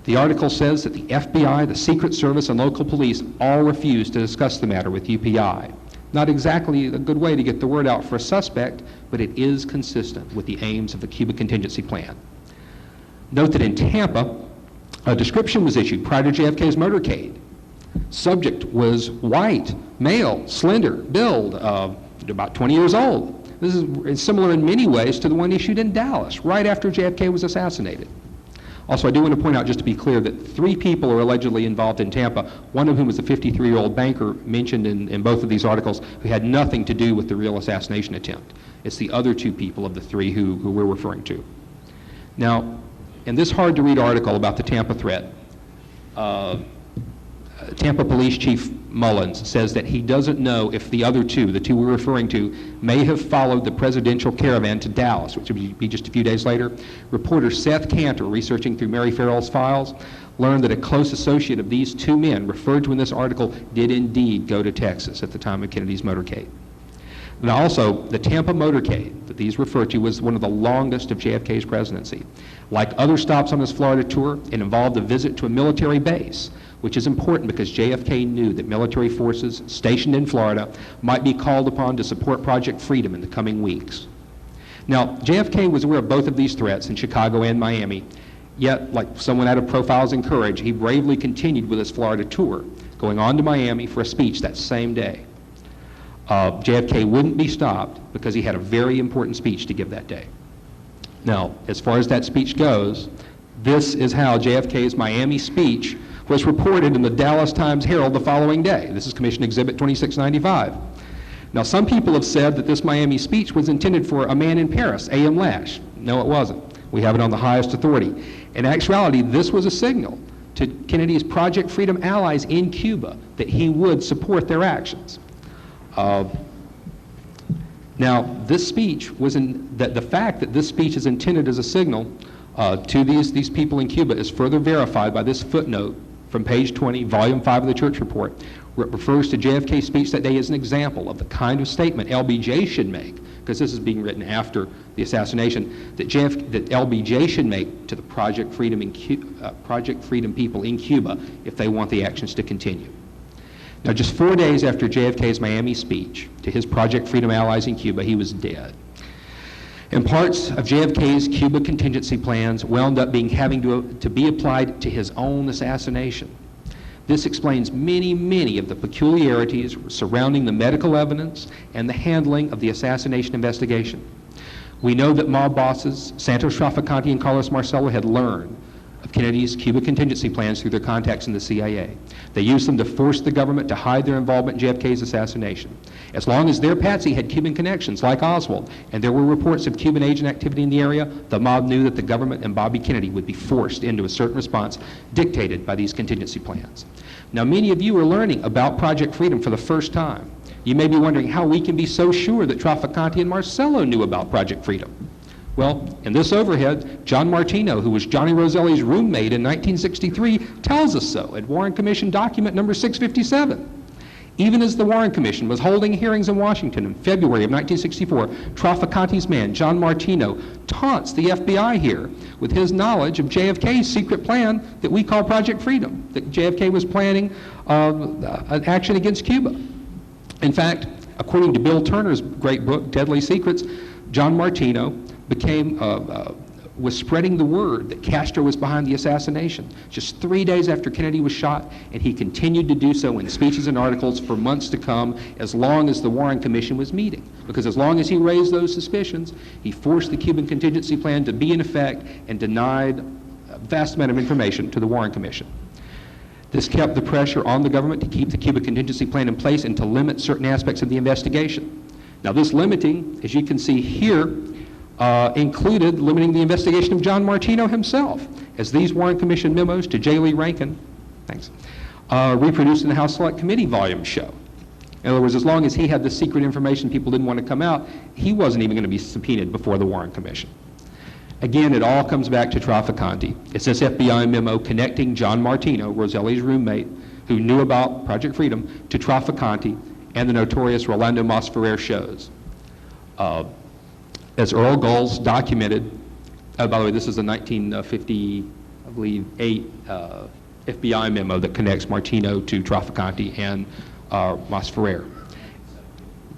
The article says that the FBI, the Secret Service, and local police all refused to discuss the matter with UPI. Not exactly a good way to get the word out for a suspect, but it is consistent with the aims of the Cuba contingency plan. Note that in Tampa, a description was issued prior to JFK's motorcade. Subject was white, male, slender, build, about 20 years old. This is similar in many ways to the one issued in Dallas right after JFK was assassinated. Also, I do want to point out, just to be clear, that 3 people are allegedly involved in Tampa, one of whom was a 53-year-old banker mentioned in both of these articles who had nothing to do with the real assassination attempt. It's the other 2 people of the 3 who we're referring to. Now, in this hard-to-read article about the Tampa threat, Tampa Police Chief Mullins says that he doesn't know if the other 2, the 2 we're referring to, may have followed the presidential caravan to Dallas, which would be just a few days later. Reporter Seth Cantor, researching through Mary Farrell's files, learned that a close associate of these 2 men, referred to in this article, did indeed go to Texas at the time of Kennedy's motorcade. Now also, the Tampa motorcade that these refer to was one of the longest of JFK's presidency. Like other stops on his Florida tour, it involved a visit to a military base, which is important because JFK knew that military forces stationed in Florida might be called upon to support Project Freedom in the coming weeks. Now, JFK was aware of both of these threats in Chicago and Miami, yet, like someone out of profiles and courage, he bravely continued with his Florida tour, going on to Miami for a speech that same day. JFK wouldn't be stopped because he had a very important speech to give that day. Now, as far as that speech goes, this is how JFK's Miami speech was reported in the Dallas Times-Herald the following day. This is Commission Exhibit 2695. Now, some people have said that this Miami speech was intended for a man in Paris, A.M. Lash. No, it wasn't. We have it on the highest authority. In actuality, this was a signal to Kennedy's Project Freedom allies in Cuba that he would support their actions. Now, this speech the fact that this speech is intended as a signal to these people in Cuba is further verified by this footnote from page 20, volume 5 of the Church Report, where it refers to JFK's speech that day as an example of the kind of statement LBJ should make, because this is being written after the assassination, that LBJ should make to the Project Freedom people in Cuba if they want the actions to continue. Now, just 4 days after JFK's Miami speech to his Project Freedom allies in Cuba, he was dead. And parts of JFK's Cuba contingency plans wound up having to be applied to his own assassination. This explains many of the peculiarities surrounding the medical evidence and the handling of the assassination investigation. We know that mob bosses Santos Trafficante and Carlos Marcello had learned of Kennedy's Cuba contingency plans through their contacts in the CIA. They used them to force the government to hide their involvement in JFK's assassination. As long as their patsy had Cuban connections, like Oswald, and there were reports of Cuban agent activity in the area, the mob knew that the government and Bobby Kennedy would be forced into a certain response dictated by these contingency plans. Now, many of you are learning about Project Freedom for the first time. You may be wondering how we can be so sure that Trafficante and Marcello knew about Project Freedom. Well, in this overhead, John Martino, who was Johnny Roselli's roommate in 1963, tells us so at Warren Commission document number 657. Even as the Warren Commission was holding hearings in Washington in February of 1964, Trafficante's man, John Martino, taunts the FBI here with his knowledge of JFK's secret plan that we call Project Freedom, that JFK was planning an action against Cuba. In fact, according to Bill Turner's great book, Deadly Secrets, John Martino was spreading the word that Castro was behind the assassination just 3 days after Kennedy was shot, and he continued to do so in speeches and articles for months to come, as long as the Warren Commission was meeting. Because as long as he raised those suspicions, he forced the Cuban contingency plan to be in effect and denied a vast amount of information to the Warren Commission. This kept the pressure on the government to keep the Cuban contingency plan in place and to limit certain aspects of the investigation. Now, this limiting, as you can see here, included limiting the investigation of John Martino himself, as these Warren Commission memos to J. Lee Rankin, reproduced in the House Select Committee volume show. In other words, as long as he had the secret information people didn't want to come out, he wasn't even going to be subpoenaed before the Warren Commission. Again, it all comes back to Trafficante. It's this FBI memo connecting John Martino, Roselli's roommate, who knew about Project Freedom, to Trafficante and the notorious Rolando Masferrer shows. As Earl Gulls documented, by the way, this is a 1958 FBI memo that connects Martino to Trafficante and Masferrer.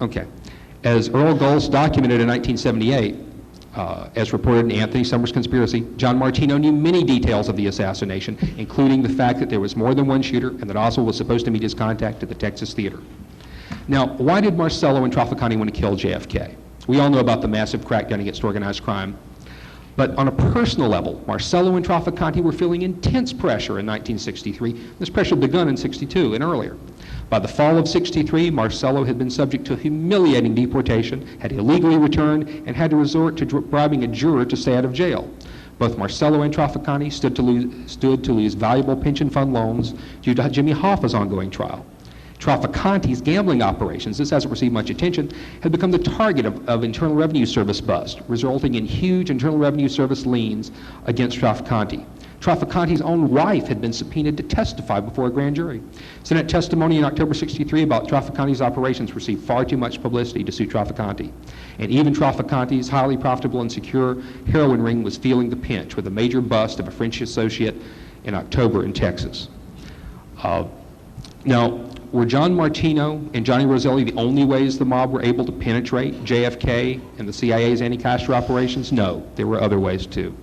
Okay. As Earl Gulls documented in 1978, as reported in Anthony Summers' Conspiracy, John Martino knew many details of the assassination, including the fact that there was more than one shooter and that Oswald was supposed to meet his contact at the Texas Theater. Now, why did Marcello and Trafficante want to kill JFK? We all know about the massive crackdown against organized crime. But on a personal level, Marcello and Trafficante were feeling intense pressure in 1963. This pressure had begun in 62 and earlier. By the fall of 63, Marcello had been subject to humiliating deportation, had illegally returned, and had to resort to bribing a juror to stay out of jail. Both Marcello and Trafficante stood to lose valuable pension fund loans due to Jimmy Hoffa's ongoing trial. Trafficante's gambling operations, this hasn't received much attention, had become the target of Internal Revenue Service bust, resulting in huge Internal Revenue Service liens against Trafficante. Trafficante's own wife had been subpoenaed to testify before a grand jury. Senate testimony in October 63 about Trafficante's operations received far too much publicity to suit Trafficante. And even Trafficante's highly profitable and secure heroin ring was feeling the pinch with a major bust of a French associate in October in Texas. Now, were John Martino and Johnny Roselli the only ways the mob were able to penetrate JFK and the CIA's anti-Castro operations? No, there were other ways too.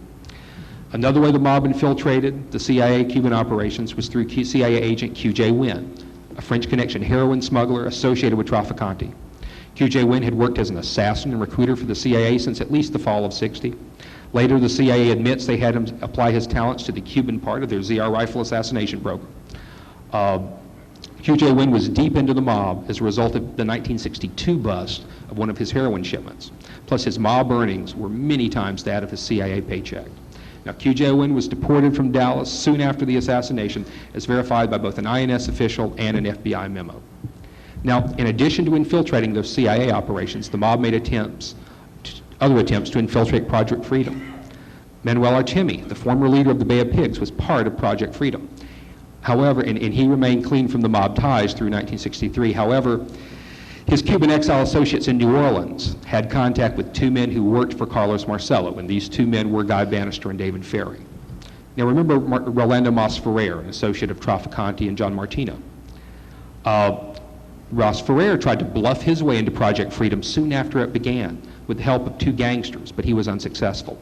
Another way the mob infiltrated the CIA Cuban operations was through CIA agent Q.J. Wynn, a French connection heroin smuggler associated with Trafficante. Q.J. Wynn had worked as an assassin and recruiter for the CIA since at least the fall of 60. Later, the CIA admits they had him apply his talents to the Cuban part of their ZR rifle assassination program. Q.J. Wynn was deep into the mob as a result of the 1962 bust of one of his heroin shipments. Plus, his mob earnings were many times that of his CIA paycheck. Now, Q.J. Wynn was deported from Dallas soon after the assassination, as verified by both an INS official and an FBI memo. Now, in addition to infiltrating those CIA operations, the mob made other attempts to infiltrate Project Freedom. Manuel Artemi, the former leader of the Bay of Pigs, was part of Project Freedom. However, and he remained clean from the mob ties through 1963. However, his Cuban exile associates in New Orleans had contact with two men who worked for Carlos Marcello, and these two men were Guy Bannister and David Ferry. Now remember Rolando Masferrer, an associate of Trafficante and John Martino. Ross Ferrer tried to bluff his way into Project Freedom soon after it began with the help of two gangsters, but he was unsuccessful.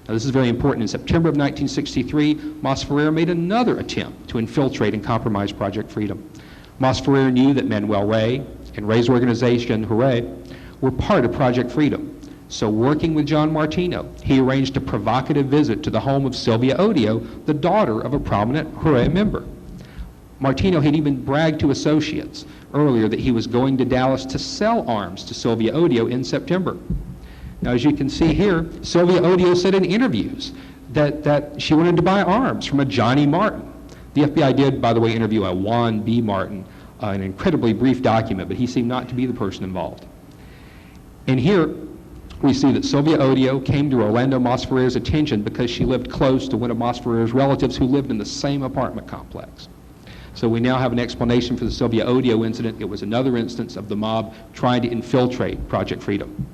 Now, this is very important. In September of 1963, Masferrer made another attempt to infiltrate and compromise Project Freedom. Masferrer knew that Manuel Rey and Rey's organization, Hooray, were part of Project Freedom. So working with John Martino, he arranged a provocative visit to the home of Sylvia Odio, the daughter of a prominent Hooray member. Martino had even bragged to associates earlier that he was going to Dallas to sell arms to Sylvia Odio in September. Now, as you can see here, Sylvia Odio said in interviews that she wanted to buy arms from a Johnny Martin. The FBI did, by the way, interview a Juan B. Martin, an incredibly brief document, but he seemed not to be the person involved. And here we see that Sylvia Odio came to Rolando Masferrer's attention because she lived close to one of Masferrer's relatives who lived in the same apartment complex. So we now have an explanation for the Sylvia Odio incident. It was another instance of the mob trying to infiltrate Project Freedom.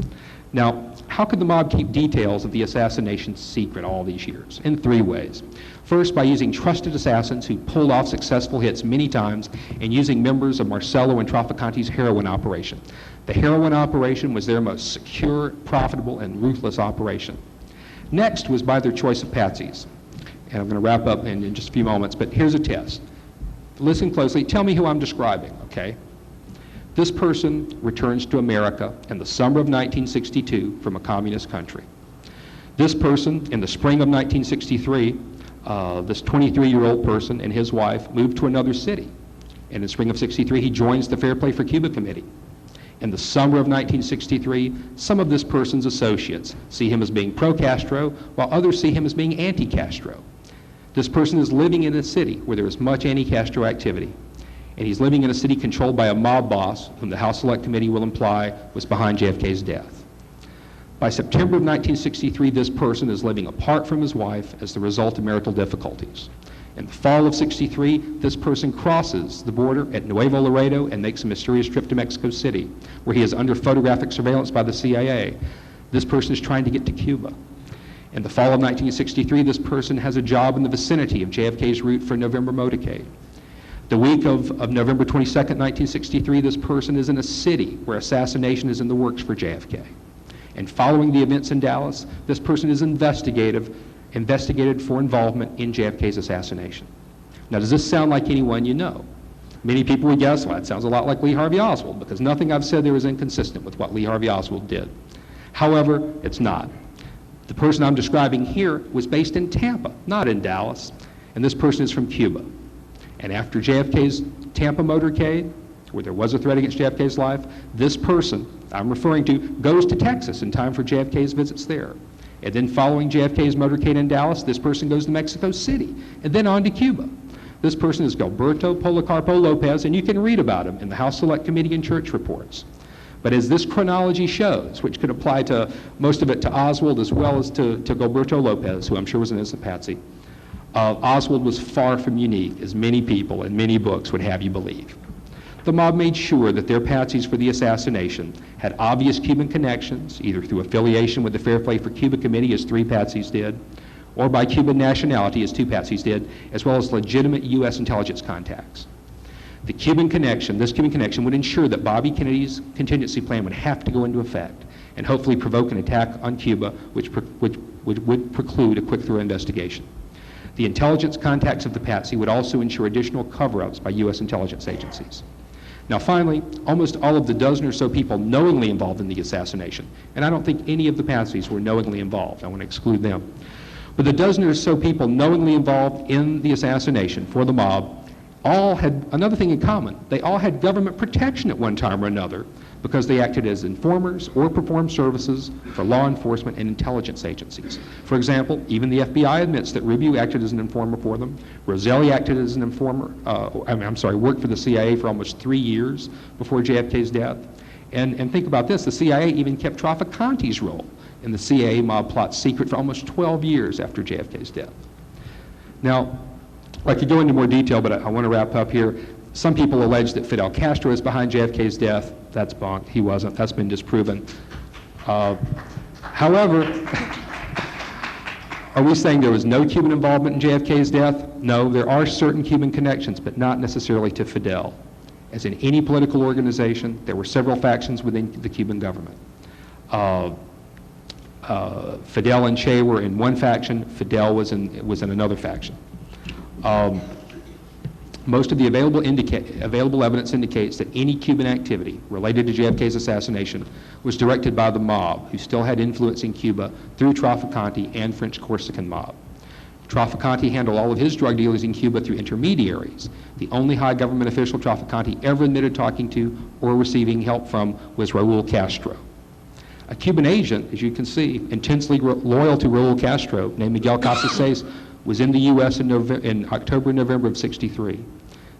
Now, how could the mob keep details of the assassination secret all these years? In three ways. First, by using trusted assassins who pulled off successful hits many times and using members of Marcello and Trafficante's heroin operation. The heroin operation was their most secure, profitable, and ruthless operation. Next was by their choice of patsies. And I'm going to wrap up in just a few moments, but here's a test. Listen closely. Tell me who I'm describing, okay? This person returns to America in the summer of 1962 from a communist country. This person, in the spring of 1963, this 23-year-old person and his wife moved to another city. And in the spring of 63, he joins the Fair Play for Cuba Committee. In the summer of 1963, some of this person's associates see him as being pro-Castro, while others see him as being anti-Castro. This person is living in a city where there is much anti-Castro activity. And he's living in a city controlled by a mob boss whom the House Select Committee will imply was behind JFK's death. By September of 1963, this person is living apart from his wife as the result of marital difficulties. In the fall of 63, this person crosses the border at Nuevo Laredo and makes a mysterious trip to Mexico City, where he is under photographic surveillance by the CIA. This person is trying to get to Cuba. In the fall of 1963, this person has a job in the vicinity of JFK's route for November motorcade. The week of November 22nd, 1963, this person is in a city where assassination is in the works for JFK. And following the events in Dallas, this person is investigated for involvement in JFK's assassination. Now, does this sound like anyone you know? Many people would guess, well, it sounds a lot like Lee Harvey Oswald, because nothing I've said there is inconsistent with what Lee Harvey Oswald did. However, it's not. The person I'm describing here was based in Tampa, not in Dallas, and this person is from Cuba. And after JFK's Tampa motorcade, where there was a threat against JFK's life, this person I'm referring to goes to Texas in time for JFK's visits there. And then following JFK's motorcade in Dallas, this person goes to Mexico City, and then on to Cuba. This person is Gilberto Policarpo Lopez, and you can read about him in the House Select Committee and church reports. But as this chronology shows, which could apply to most of it to Oswald as well as to Gilberto Lopez, who I'm sure was an innocent patsy, Oswald was far from unique, as many people and many books would have you believe. The mob made sure that their patsies for the assassination had obvious Cuban connections, either through affiliation with the Fair Play for Cuba Committee, as 3 patsies did, or by Cuban nationality, as 2 patsies did, as well as legitimate U.S. intelligence contacts. This Cuban connection would ensure that Bobby Kennedy's contingency plan would have to go into effect and hopefully provoke an attack on Cuba, which would preclude a quick-through investigation. The intelligence contacts of the patsy would also ensure additional cover-ups by U.S. intelligence agencies. Now finally, almost all of the dozen or so people knowingly involved in the assassination, and I don't think any of the patsies were knowingly involved, I want to exclude them, but the dozen or so people knowingly involved in the assassination for the mob all had another thing in common. They all had government protection at one time or another because they acted as informers or performed services for law enforcement and intelligence agencies. For example, even the FBI admits that Rubio acted as an informer for them. Roselli acted as an informer, worked for the CIA for almost 3 years before JFK's death. And think about this, the CIA even kept Traficante's role in the CIA mob plot secret for almost 12 years after JFK's death. Now, I could go into more detail, but I want to wrap up here. Some people allege that Fidel Castro is behind JFK's death. That's bunk. He wasn't. That's been disproven. However, are we saying there was no Cuban involvement in JFK's death? No, there are certain Cuban connections, but not necessarily to Fidel. As in any political organization, there were several factions within the Cuban government. Fidel and Che were in one faction. Fidel was in another faction. Most of the available evidence indicates that any Cuban activity related to JFK's assassination was directed by the mob, who still had influence in Cuba through Traficante and French Corsican mob. Traficante handled all of his drug dealers in Cuba through intermediaries. The only high government official Traficante ever admitted talking to or receiving help from was Raul Castro. A Cuban agent, as you can see, intensely loyal to Raul Castro, named Miguel Casas, was in the U.S. in October and November of '63.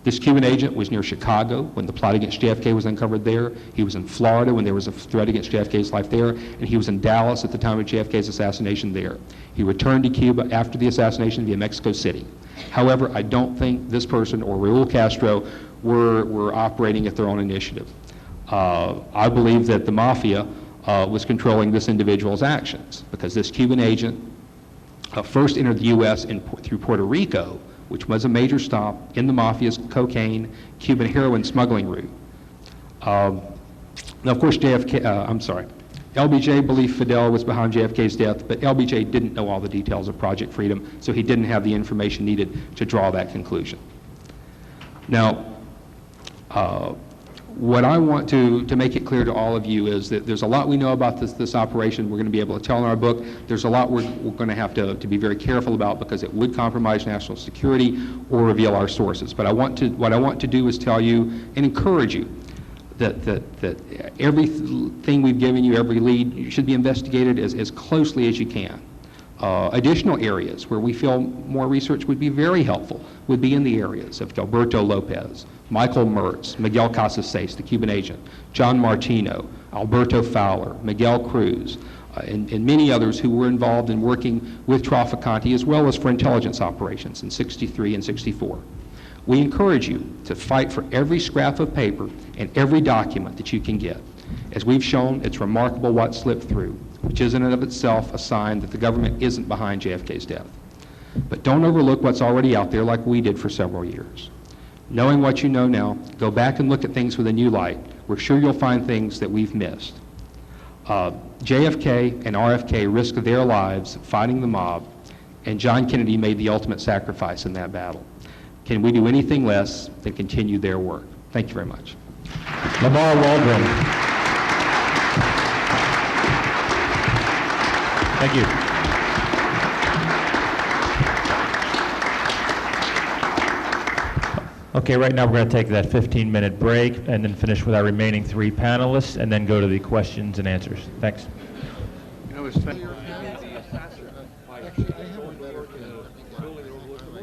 This Cuban agent was near Chicago when the plot against JFK was uncovered there. He was in Florida when there was a threat against JFK's life there, and he was in Dallas at the time of JFK's assassination there. He returned to Cuba after the assassination via Mexico City. However, I don't think this person or Raul Castro were operating at their own initiative. I believe that the mafia was controlling this individual's actions because this Cuban agent first entered the U.S. through Puerto Rico, which was a major stop in the mafia's cocaine, Cuban heroin smuggling route. Now, of course, LBJ believed Fidel was behind JFK's death, but LBJ didn't know all the details of Project Freedom, so he didn't have the information needed to draw that conclusion. Now, what I want to make it clear to all of you is that there's a lot we know about this operation we're going to be able to tell in our book. There's a lot we're going to have to be very careful about because it would compromise national security or reveal our sources. But what I want to do is tell you and encourage you that everything we've given you, every lead, should be investigated as closely as you can. Additional areas where we feel more research would be very helpful would be in the areas of Gilberto Lopez, Michael Mertz, Miguel Casas, the Cuban agent, John Martino, Alberto Fowler, Miguel Cruz, and many others who were involved in working with Traficante as well as for intelligence operations in '63 and '64. We encourage you to fight for every scrap of paper and every document that you can get. As we've shown, it's remarkable what slipped through, which is in and of itself a sign that the government isn't behind JFK's death. But don't overlook what's already out there like we did for several years. Knowing what you know now, go back and look at things with a new light. We're sure you'll find things that we've missed. JFK and RFK risked their lives fighting the mob, and John Kennedy made the ultimate sacrifice in that battle. Can we do anything less than continue their work? Thank you very much. Lamar Waldron. Thank you. Okay, right now we're going to take that 15-minute break and then finish with our remaining 3 panelists and then go to the questions and answers. Thanks. You know, it's funny. Actually, I have a better